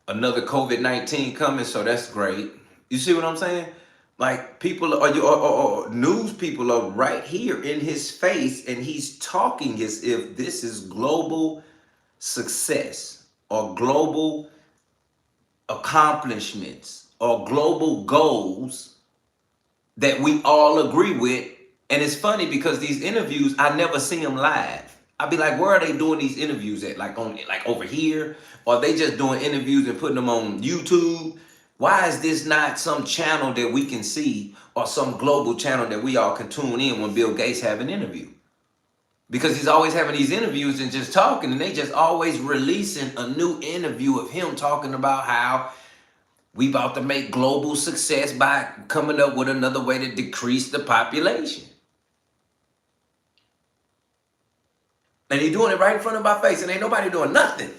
Another COVID-19 coming, so that's great. You see what I'm saying? Like, people or news people are right here in his face, and he's talking as if this is global success or global accomplishments or global goals that we all agree with. And it's funny because these interviews, I never see them live. I'd be like, where are they doing these interviews at? Like over here? Or are they just doing interviews and putting them on YouTube? Why is this not some channel that we can see or some global channel that we all can tune in when Bill Gates have an interview? Because he's always having these interviews and just talking, and they just always releasing a new interview of him talking about how we about to make global success by coming up with another way to decrease the population. And he's doing it right in front of my face, and ain't nobody doing nothing.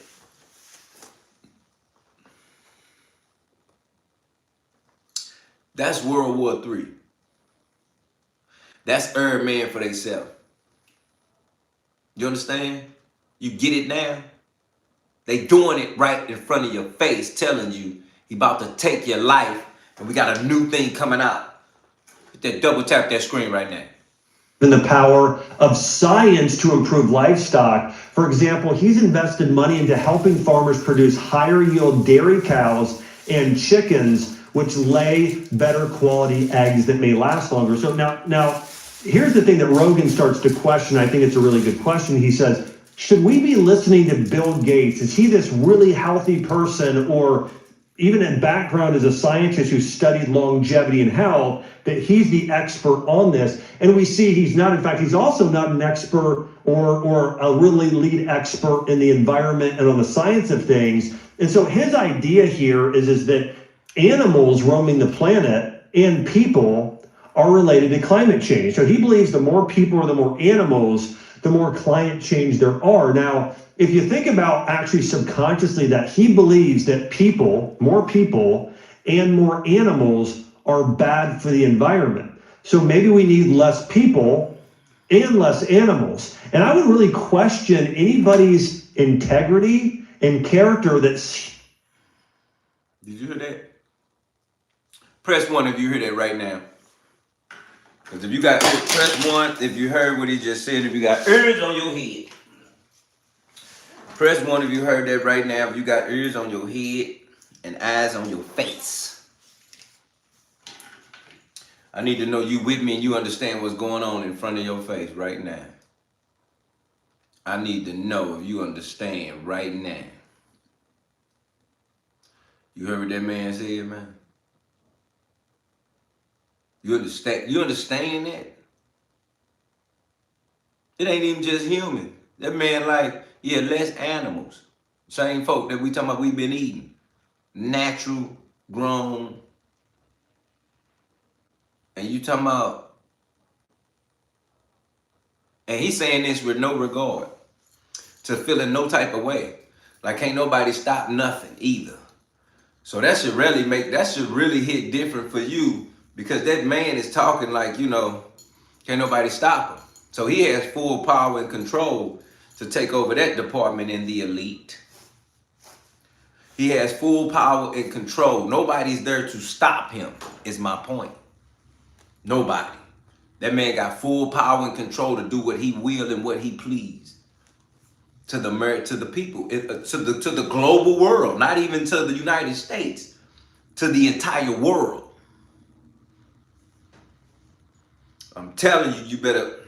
That's World War III. That's every man for themselves. You understand? You get it now? They doing it right in front of your face, telling you he about to take your life, and we got a new thing coming out. Hit that double tap that screen right now. And the power of science to improve livestock. For example, he's invested money into helping farmers produce higher yield dairy cows and chickens, which lay better quality eggs that may last longer. So now here's the thing that Rogan starts to question. I think it's a really good question. He says, should we be listening to Bill Gates? Is he this really healthy person, or even in background as a scientist who studied longevity and health, that he's the expert on this? And we see he's not. In fact, he's also not an expert or a really lead expert in the environment and on the science of things. And so his idea here is that animals roaming the planet and people are related to climate change. So he believes the more people or the more animals, the more climate change there are. Now, if you think about actually subconsciously that he believes that more people and more animals are bad for the environment. So maybe we need less people and less animals. And I would really question anybody's integrity and character that's... Did you hear that? Press 1 if you hear that right now. Because if you got, press 1 if you heard what he just said, if you got ears on your head. Press 1 if you heard that right now, if you got ears on your head and eyes on your face. I need to know you with me and you understand what's going on in front of your face right now. I need to know if you understand right now. You heard what that man said, man? You understand that? It ain't even just human. That man like, yeah, less animals. Same folk that we talking about we been eating. Natural, grown. And you talking about, and he's saying this with no regard to feeling no type of way. Like ain't nobody stop nothing either. So that should really hit different for you, because that man is talking like, can't nobody stop him. So he has full power and control to take over that department in the elite. He has full power and control. Nobody's there to stop him, is my point. Nobody. That man got full power and control to do what he will and what he please. To the people, to the global world, not even to the United States, to the entire world. I'm telling you, you better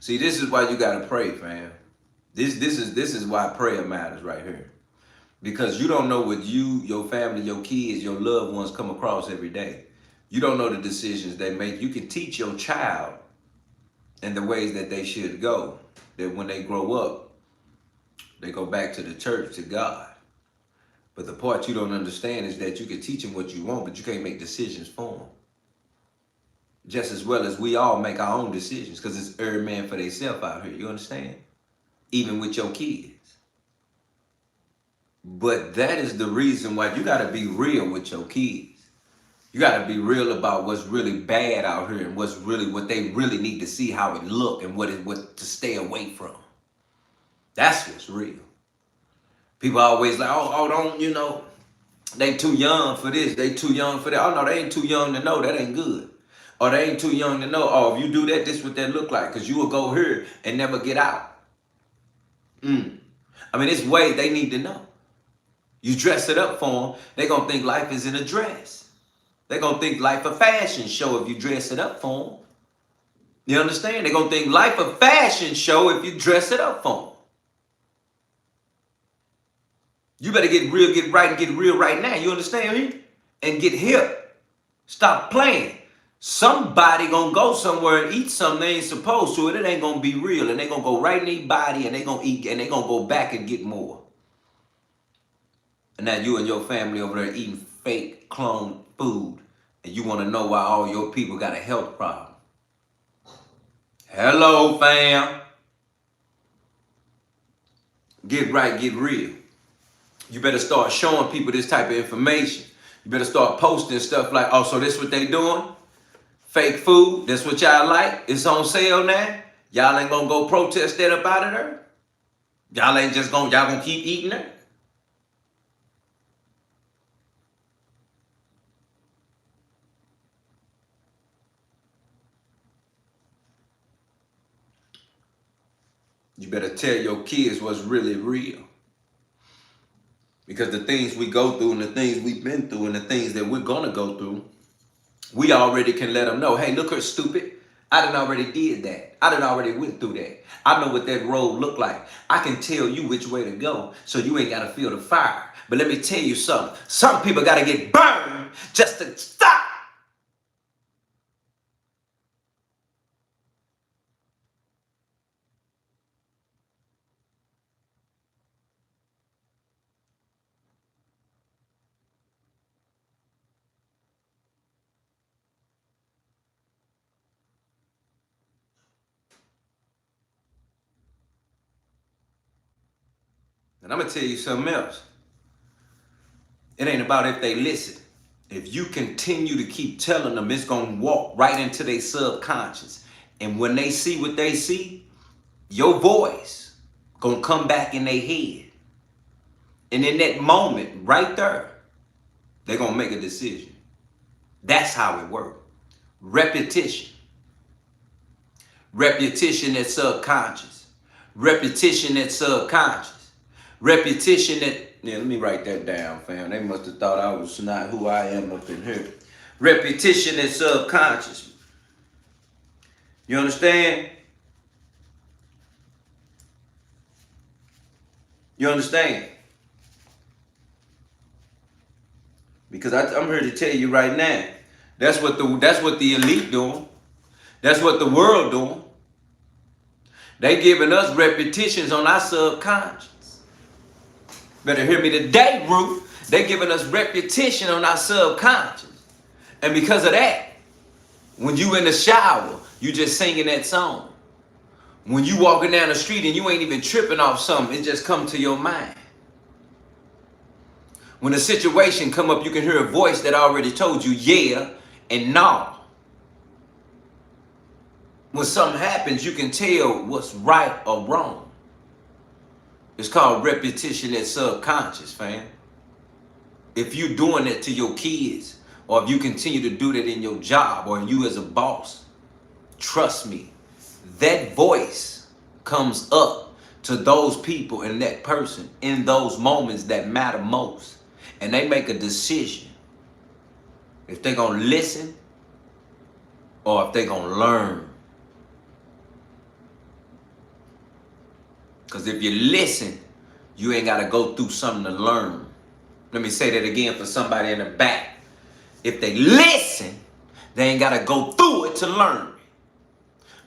see. This is why you gotta pray, fam. This is why prayer matters right here, because you don't know what you, your family, your kids, your loved ones come across every day. You don't know the decisions they make. You can teach your child in the ways that they should go. That when they grow up, they go back to the church, to God. But the part you don't understand is that you can teach them what you want, but you can't make decisions for them. Just as well as we all make our own decisions, because it's every man for themselves out here, you understand? Even with your kids. But that is the reason why you gotta be real with your kids. You gotta be real about what's really bad out here and what they really need to see how it look and what to stay away from. That's what's real. People always like, don't, they too young for this, they too young for that. Oh no, they ain't too young to know, that ain't good. Or they ain't too young to know, oh, if you do that, this is what that look like, because you will go here and never get out. I mean, it's way they need to know. You dress it up for them, they gonna think life is in a dress. They're going to think life a fashion show if you dress it up for them. You understand? They're going to think life a fashion show if you dress it up for them. You better get real, get right, and get real right now. You understand me? And get hip. Stop playing. Somebody gonna go somewhere and eat something they ain't supposed to, and it ain't gonna be real. And they gonna go right in their body, and they gonna eat, and they gonna go back and get more. And now you and your family over there eating fake clone food, and you want to know why all your people got a health problem. Hello, fam. Get right, get real. You better start showing people this type of information. You better start posting stuff like, oh, so this what they doing? Fake food, that's what y'all like? It's on sale now? Y'all ain't gonna go protest that up out of there? Y'all ain't just gonna, y'all gonna keep eating it? You better tell your kids what's really real. Because the things we go through and the things we've been through and the things that we're gonna go through, we already can let them know, hey, look her stupid. I done already did that. I done already went through that. I know what that road look like. I can tell you which way to go so you ain't gotta feel the fire. But let me tell you something. Some people gotta get burned just to stop. And I'm gonna tell you something else. It ain't about if they listen. If you continue to keep telling them, it's gonna walk right into their subconscious. And when they see what they see, your voice gonna come back in their head. And in that moment, right there, they're gonna make a decision. That's how it works. Repetition. Repetition that's subconscious. Repetition that's subconscious. Repetition that, yeah, let me write that down, fam. They must have thought I was not who I am up in here. Repetition that's subconscious. You understand? You understand? Because I'm here to tell you right now, that's what the elite doing. That's what the world doing. They giving us repetitions on our subconscious. Better hear me today, Ruth. They giving us repetition on our subconscious. And because of that, when you in the shower, you just singing that song. When you walking down the street and you ain't even tripping off something, it just come to your mind. When a situation come up, you can hear a voice that already told you yeah and no. When something happens, you can tell what's right or wrong. It's called repetition that's subconscious, fam. If you're doing that to your kids, or if you continue to do that in your job, or you as a boss, trust me, that voice comes up to those people and that person in those moments that matter most. And they make a decision if they're going to listen or if they're going to learn. Because if you listen, you ain't got to go through something to learn. Let me say that again for somebody in the back. If they listen, they ain't got to go through it to learn it.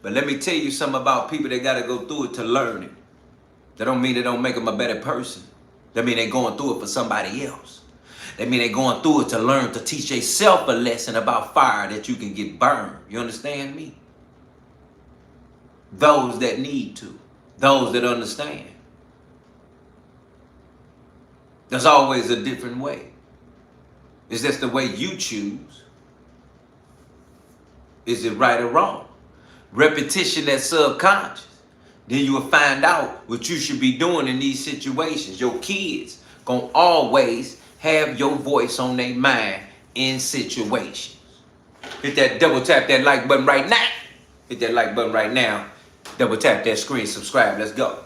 But let me tell you something about people that got to go through it to learn it. That don't mean they don't make them a better person. That mean they going through it for somebody else. That mean they going through it to learn, to teach yourself a lesson about fire that you can get burned. You understand me? Those that need to. Those that understand. There's always a different way. Is this the way you choose? Is it right or wrong? Repetition that's subconscious. Then you will find out what you should be doing in these situations. Your kids gonna always have your voice on their mind in situations. Hit that double tap that like button right now. Hit that like button right now. Double tap that screen, subscribe, let's go.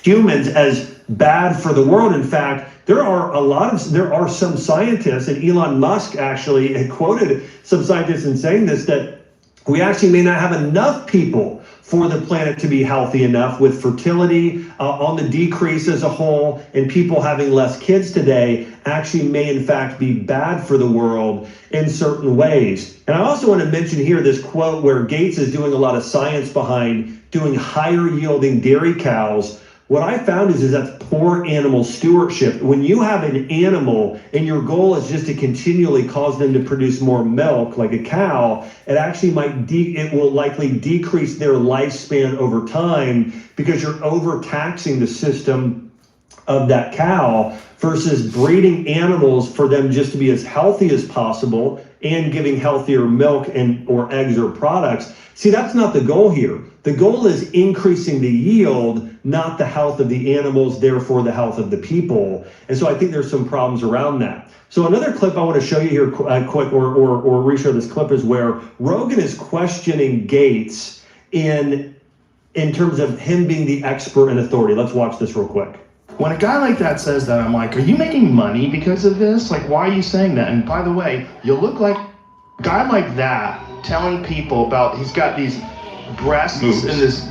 Humans as bad for the world. In fact, there are some scientists, and Elon Musk actually had quoted some scientists in saying this, that We actually may not have enough people for the planet to be healthy enough, with fertility on the decrease as a whole, and people having less kids today actually may in fact be bad for the world in certain ways. And I also want to mention here this quote where Gates is doing a lot of science behind doing higher yielding dairy cows. What I found is that's poor animal stewardship. When you have an animal and your goal is just to continually cause them to produce more milk, like a cow, it actually it will likely decrease their lifespan over time, because you're overtaxing the system of that cow versus breeding animals for them just to be as healthy as possible and giving healthier milk or eggs or products. See, that's not the goal here. The goal is increasing the yield, not the health of the animals, therefore the health of the people. And so I think there's some problems around that. So another clip I want to show you here quick, or re-show this clip, is where Rogan is questioning Gates in terms of him being the expert and authority. Let's watch this real quick. When a guy like that says that, I'm like, are you making money because of this? Like, why are you saying that? And by the way, you look like a guy like that telling people about, he's got these breasts and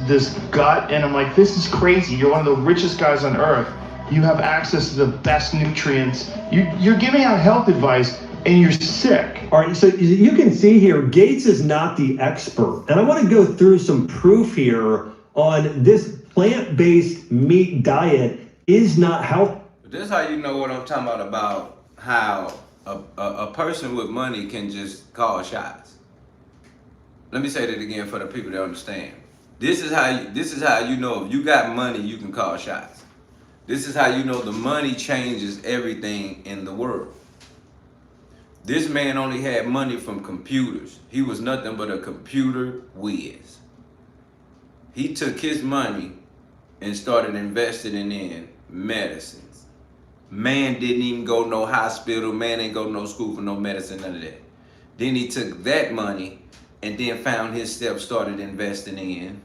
this gut, and I'm like, this is crazy. You're one of the richest guys on earth. You have access to the best nutrients. You're giving out health advice and you're sick. All right, so you can see here, Gates is not the expert. And I want to go through some proof here on this plant-based meat diet is not healthy. This is how you know what I'm talking about how a person with money can just call shots. Let me say that again for the people that understand. This is how you know if you got money, you can call shots. This is how you know the money changes everything in the world. This man only had money from computers. He was nothing but a computer whiz. He took his money and started investing in medicines. Man didn't even go no hospital. Man ain't go no school for no medicine, none of that. Then he took that money and then found himself started investing in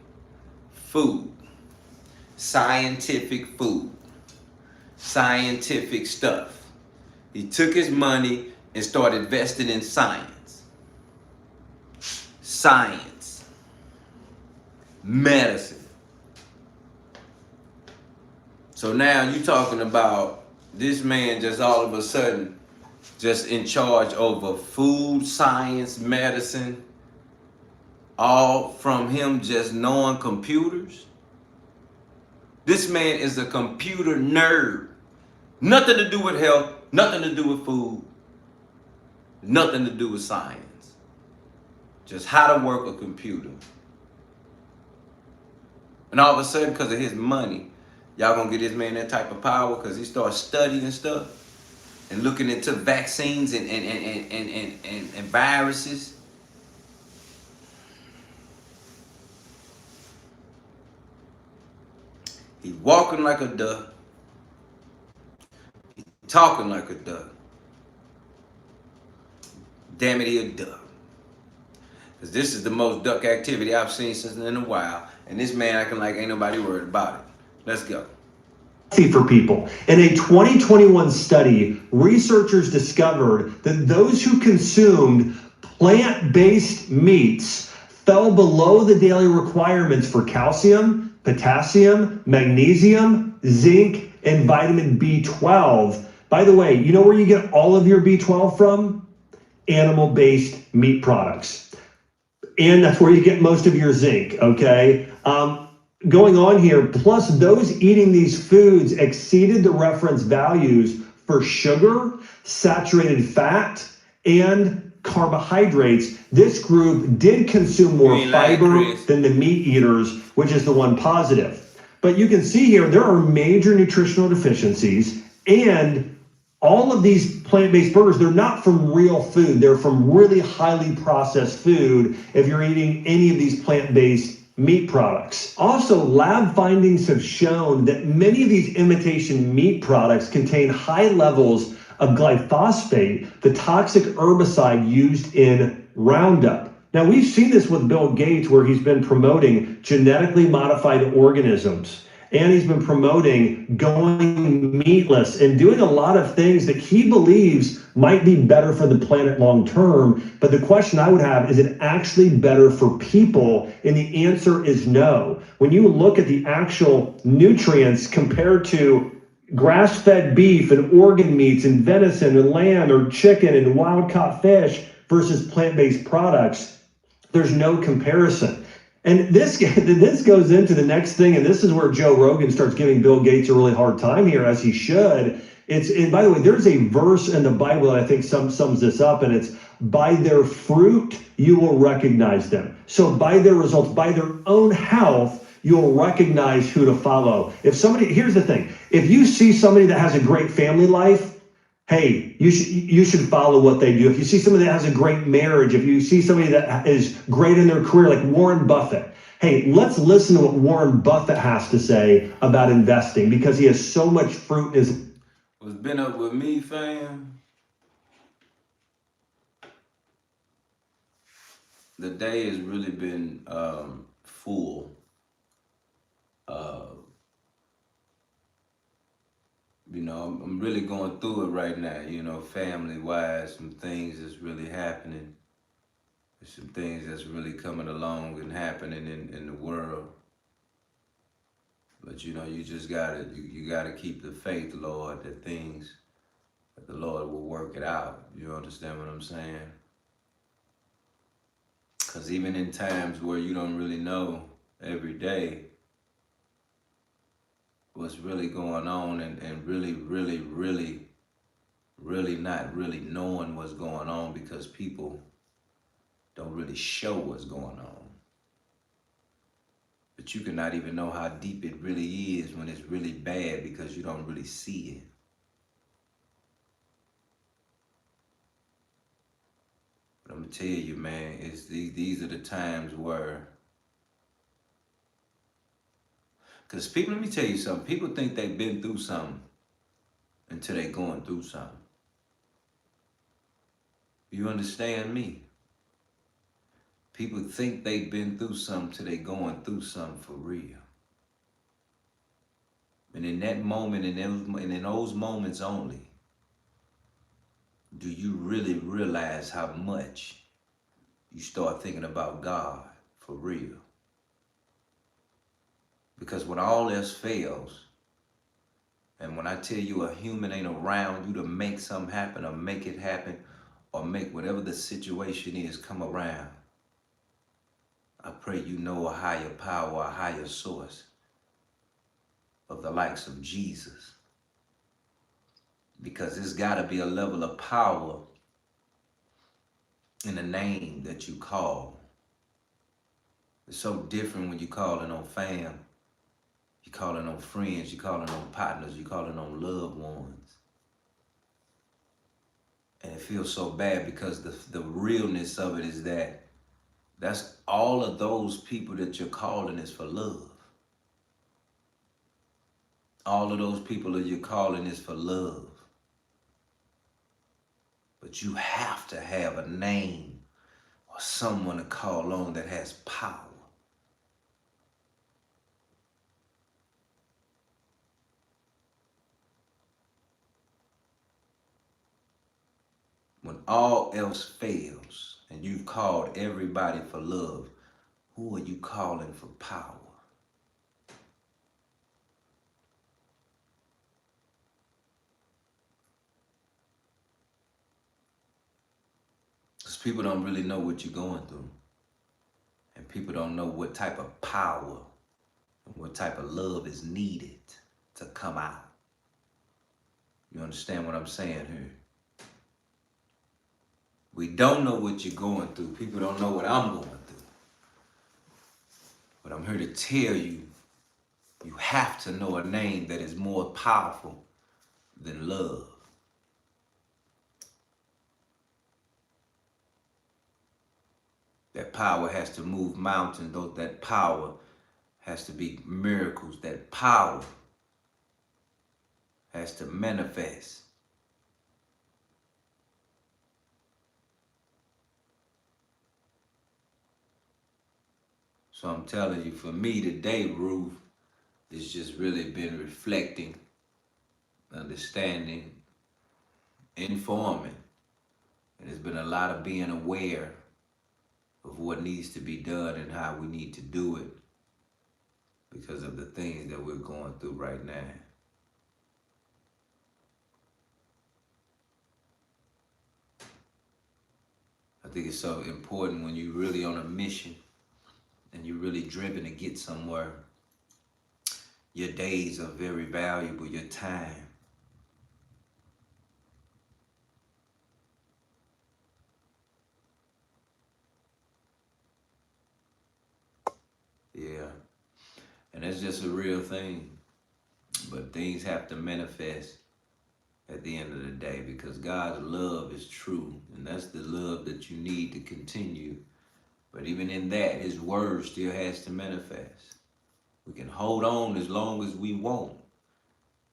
food. Scientific food. Scientific stuff. He took his money and started investing in science. Science. Medicine. So now you talking about this man just all of a sudden just in charge over food, science, medicine, all from him just knowing computers? This man is a computer nerd. Nothing to do with health, nothing to do with food, nothing to do with science. Just how to work a computer. And all of a sudden, because of his money, y'all gonna get this man that type of power because he starts studying stuff and looking into vaccines and viruses. He walking like a duck. He talking like a duck. Damn it, he a duck. Because this is the most duck activity I've seen since in a while. And this man acting like ain't nobody worried about it. Let's go. For people. In a 2021 study, researchers discovered that those who consumed plant-based meats fell below the daily requirements for calcium, potassium, magnesium, zinc, and vitamin B12. By the way, you know where you get all of your B12 from? Animal-based meat products. And that's where you get most of your zinc, okay? Going on here, plus those eating these foods exceeded the reference values for sugar, saturated fat, and carbohydrates. This group did consume more fiber than the meat eaters, which is the one positive. But you can see here, there are major nutritional deficiencies, and all of these plant-based burgers, they're not from real food. They're from really highly processed food if you're eating any of these plant-based meat products. Also, lab findings have shown that many of these imitation meat products contain high levels of glyphosate, the toxic herbicide used in Roundup. Now, we've seen this with Bill Gates, where he's been promoting genetically modified organisms. And he's been promoting going meatless and doing a lot of things that he believes might be better for the planet long term. But the question I would have, is it actually better for people? And the answer is no. When you look at the actual nutrients compared to grass-fed beef and organ meats and venison and lamb or chicken and wild-caught fish versus plant-based products, there's no comparison. And this goes into the next thing, and this is where Joe Rogan starts giving Bill Gates a really hard time here, as he should. And by the way, there's a verse in the Bible that I think sums this up, and it's, by their fruit you will recognize them. So by their results, by their own health, you'll recognize who to follow. If somebody, here's the thing, if you see somebody that has a great family life, hey, you should follow what they do. If you see somebody that has a great marriage, if you see somebody that is great in their career, like Warren Buffett, hey, let's listen to what Warren Buffett has to say about investing, because he has so much fruit in his... What's been up with me, fam? The day has really been full. You know, I'm really going through it right now, you know, family-wise, some things that's really happening. There's some things that's really coming along and happening in the world. But, you know, you just gotta, you gotta keep the faith, Lord, that the Lord will work it out. You understand what I'm saying? Because even in times where you don't really know every day what's really going on, and really not really knowing what's going on, because people don't really show what's going on. But you cannot even know how deep it really is when it's really bad, because you don't really see it. But I'm gonna tell you, man, it's these are the times where, because people, let me tell you something, people think they've been through something until they're going through something. You understand me? People think they've been through something till they're going through something for real. And in that moment, and in those moments only, do you really realize how much you start thinking about God for real. Because when all else fails, and when I tell you a human ain't around you to make something happen or make it happen or make whatever the situation is come around, I pray you know a higher power, a higher source of the likes of Jesus. Because there's gotta be a level of power in the name that you call. It's so different when you calling on fam, you calling on friends, you calling on partners, you calling on loved ones. And it feels so bad, because the realness of it is that that's all of those people that you're calling is for love. All of those people that you're calling is for love. But you have to have a name or someone to call on that has power. When all else fails and you've called everybody for love, who are you calling for power? Because people don't really know what you're going through. And people don't know what type of power and what type of love is needed to come out. You understand what I'm saying here? We don't know what you're going through. People don't know what I'm going through. But I'm here to tell you, you have to know a name that is more powerful than love. That power has to move mountains. That power has to be miracles. That power has to manifest. So I'm telling you, for me today, Ruth, It's just really been reflecting, understanding, informing. And there's been a lot of being aware of what needs to be done and how we need to do it because of the things that we're going through right now. I think it's so important when you're really on a mission and you're really driven to get somewhere. Your days are very valuable, your time. Yeah, and that's just a real thing. But things have to manifest at the end of the day because God's love is true, and that's the love that you need to continue. But even in that, his word still has to manifest. We can hold on as long as we want,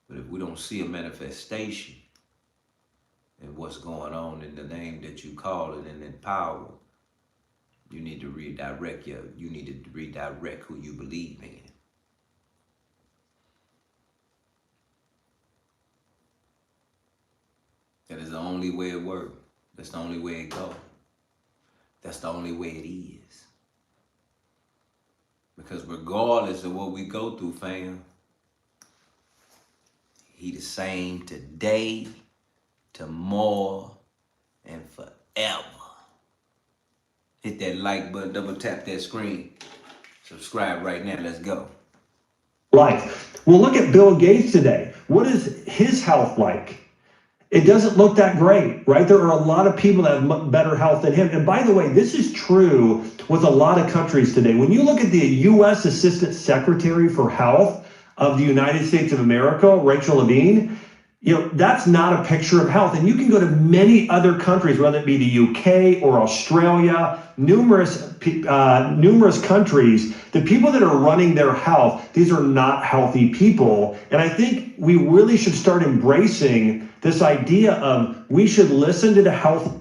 but if we don't see a manifestation in what's going on in the name that you call it and in power, you need to redirect who you believe in. That is the only way it works. That's the only way it goes. That's the only way it is. Because regardless of what we go through, fam, he the same today, tomorrow, and forever. Hit that like button, double tap that screen. Subscribe right now, let's go. Life. Well, look at Bill Gates today. What is his health like? It doesn't look that great, right? There are a lot of people that have better health than him. And by the way, this is true with a lot of countries today. When you look at the U.S. Assistant Secretary for Health of the United States of America, Rachel Levine, that's not a picture of health. And you can go to many other countries, whether it be the UK or Australia, numerous countries. The people that are running their health, these are not healthy people. And I think we really should start embracing this idea of we should listen to the health.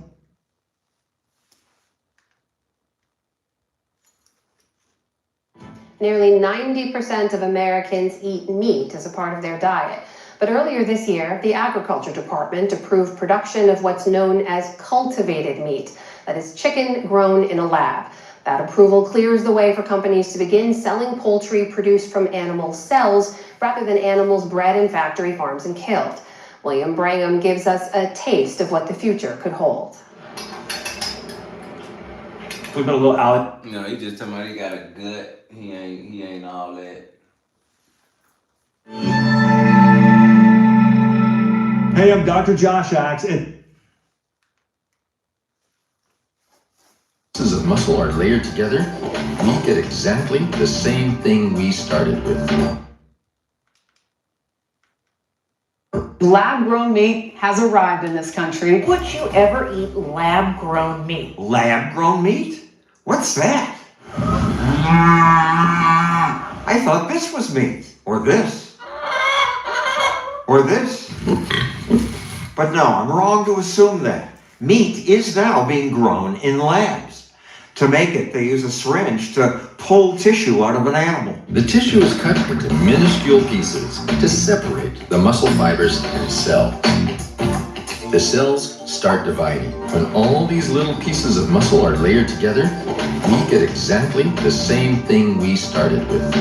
Nearly 90% of Americans eat meat as a part of their diet. But earlier this year, the Agriculture Department approved production of what's known as cultivated meat, that is chicken grown in a lab. That approval clears the way for companies to begin selling poultry produced from animal cells rather than animals bred in factory farms and killed. William Brangham gives us a taste of what the future could hold. We put a little out. No, he just talking about he got a gut. He ain't all that. Hey, I'm Dr. Josh Axe, and pieces of muscle are layered together, we get exactly the same thing we started with. Lab-grown meat has arrived in this country. Would you ever eat lab-grown meat? Lab-grown meat? What's that? I thought this was meat. Or this. Or this. But no, I'm wrong to assume that. Meat is now being grown in labs. To make it, they use a syringe to pull tissue out of an animal. The tissue is cut into minuscule pieces to separate the muscle fibers and cells. The cells start dividing. When all these little pieces of muscle are layered together, we get exactly the same thing we started with.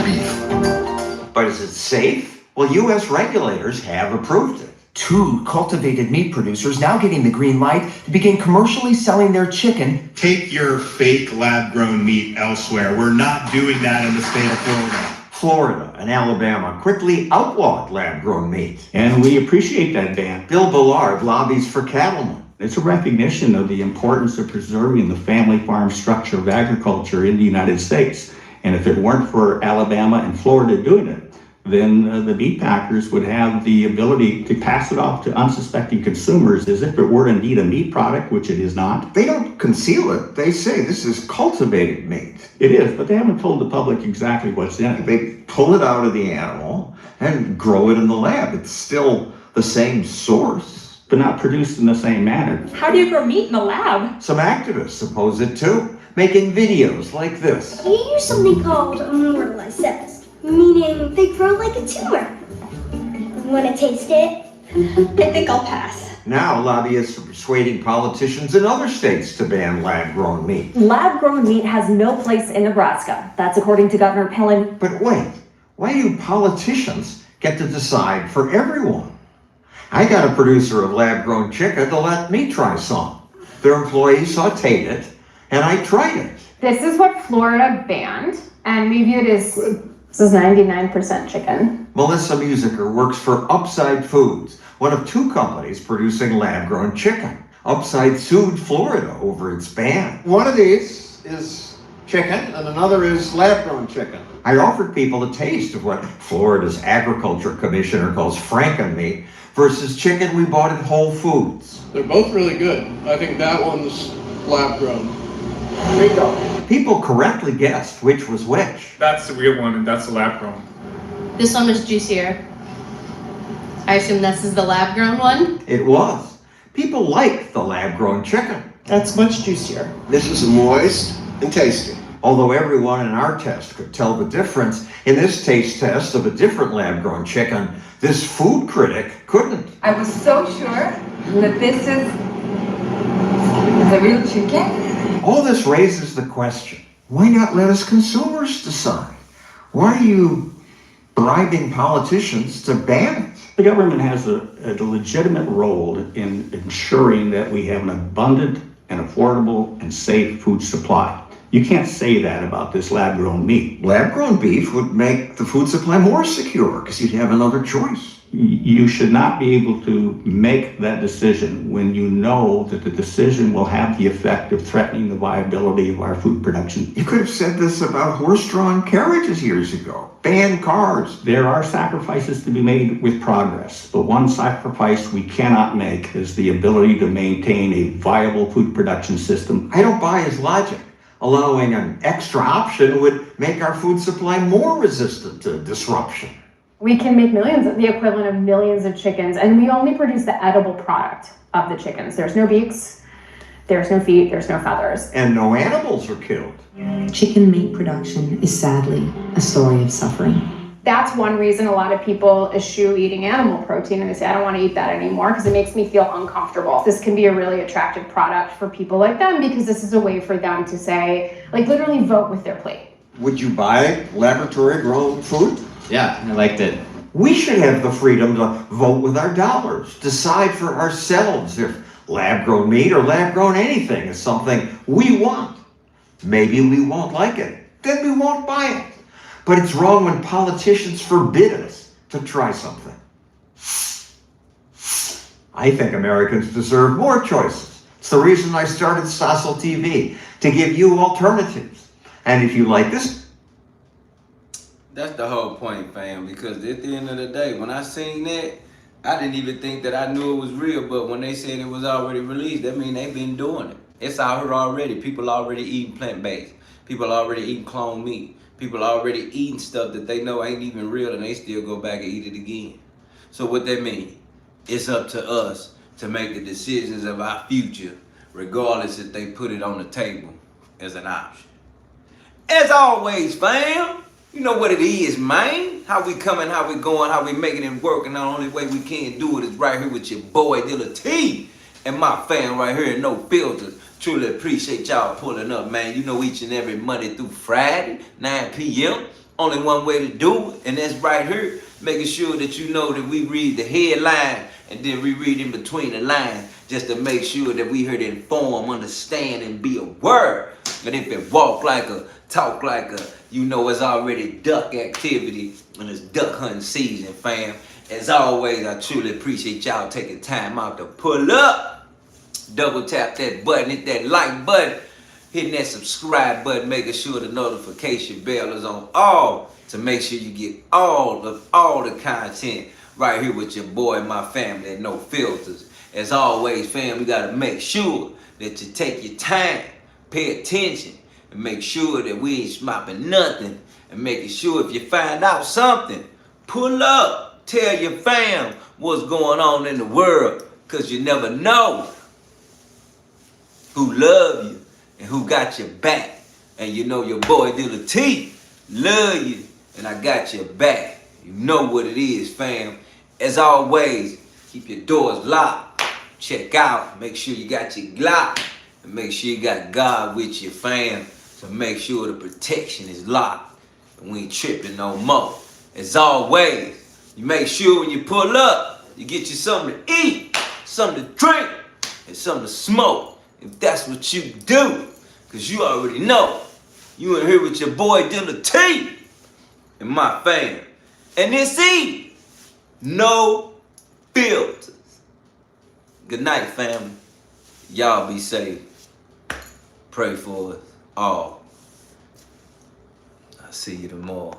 Beef. But is it safe? Well, U.S. regulators have approved it. 2 cultivated meat producers now getting the green light to begin commercially selling their chicken. Take your fake lab-grown meat elsewhere. We're not doing that in the state of Florida. Florida and Alabama quickly outlawed lab-grown meat. And we appreciate that ban. Bill Ballard lobbies for cattlemen. It's a recognition of the importance of preserving the family farm structure of agriculture in the United States. And if it weren't for Alabama and Florida doing it, then the meat packers would have the ability to pass it off to unsuspecting consumers as if it were indeed a meat product, which it is not. They don't conceal it. They say this is cultivated meat. It is, but they haven't told the public exactly what's in it. They pull it out of the animal and grow it in the lab. It's still the same source, but not produced in the same manner. How do you grow meat in the lab? Some activists oppose it too, making videos like this. You use something called immortalized cells. Meaning they grow like a tumor. Wanna taste it? I think I'll pass. Now lobbyists are persuading politicians in other states to ban lab-grown meat. Lab-grown meat has no place in Nebraska. That's according to Governor Pillen. But wait, why do politicians get to decide for everyone? I got a producer of lab-grown chicken to let me try some. Their employees sauteed it, and I tried it. This is what Florida banned, and we view it as, this is 99% chicken. Melissa Musiker works for Upside Foods, one of 2 companies producing lab-grown chicken. Upside sued Florida over its ban. One of these is chicken and another is lab-grown chicken. I offered people a taste of what Florida's agriculture commissioner calls frankenmeat versus chicken we bought at Whole Foods. They're both really good. I think that one's lab-grown. People correctly guessed which was which. That's the real one and that's the lab-grown. This one was juicier. I assume this is the lab-grown one? It was. People liked the lab-grown chicken. That's much juicier. This is moist and tasty. Although everyone in our test could tell the difference, in this taste test of a different lab-grown chicken, this food critic couldn't. I was so sure that this is the real chicken. All this raises the question, why not let us consumers decide? Why are you bribing politicians to ban it? The government has a legitimate role in ensuring that we have an abundant and affordable and safe food supply. You can't say that about this lab-grown meat. Lab-grown beef would make the food supply more secure because you'd have another choice. You should not be able to make that decision when you know that the decision will have the effect of threatening the viability of our food production. You could have said this about horse-drawn carriages years ago. Ban cars. There are sacrifices to be made with progress, but one sacrifice we cannot make is the ability to maintain a viable food production system. I don't buy his logic. Allowing an extra option would make our food supply more resistant to disruption. We can make the equivalent of millions of chickens, and we only produce the edible product of the chickens. There's no beaks, there's no feet, there's no feathers. And no animals are killed. Chicken meat production is sadly a story of suffering. That's one reason a lot of people eschew eating animal protein, and they say, I don't want to eat that anymore because it makes me feel uncomfortable. This can be a really attractive product for people like them because this is a way for them to say, like, literally vote with their plate. Would you buy laboratory-grown food? Yeah, I liked it. We should have the freedom to vote with our dollars, decide for ourselves if lab-grown meat or lab-grown anything is something we want. Maybe we won't like it, then we won't buy it. But it's wrong when politicians forbid us to try something. I think Americans deserve more choices. It's the reason I started Stossel TV, to give you alternatives. And if you like this, that's the whole point, fam, because at the end of the day, when I seen that, I didn't even think that I knew it was real, but when they said it was already released, that means they've been doing it. It's out here already. People already eating plant-based. People already eating clone meat. People already eating stuff that they know ain't even real, and they still go back and eat it again. So what that mean? It's up to us to make the decisions of our future, regardless if they put it on the table as an option. As always, fam, you know what it is, man. How we coming, how we going, how we making it work, and the only way we can do it is right here with your boy Dealatofficial and my fam right here at No Filters. Truly appreciate y'all pulling up, man. You know, each and every Monday through Friday, 9 p.m. Only one way to do it, and that's right here. Making sure that you know that we read the headline and then we read in between the lines just to make sure that we hear to inform, understand, and be aware. But if it walk like a, talk like a, you know it's already duck activity and it's duck hunting season, fam. As always, I truly appreciate y'all taking time out to pull up. Double tap that button, hit that like button, hitting that subscribe button, making sure the notification bell is on all to make sure you get all the content right here with your boy and my family at No Filters. As always, fam, we gotta make sure that you take your time, pay attention, and make sure that we ain't smopping nothing, and making sure if you find out something, pull up, tell your fam what's going on in the world, cause you never know who love you and who got your back. And you know your boy Dealatofficial love you and I got your back. You know what it is, fam. As always, keep your doors locked. Check out, make sure you got your Glock, and make sure you got God with you, fam. So make sure the protection is locked, and we ain't tripping no more. As always, you make sure when you pull up, you get you something to eat, something to drink, and something to smoke. If that's what you do, because you already know. You in here with your boy Dealatofficial and my fam. And this is No Filters. Good night, family. Y'all be safe. Pray for us all. I'll see you tomorrow.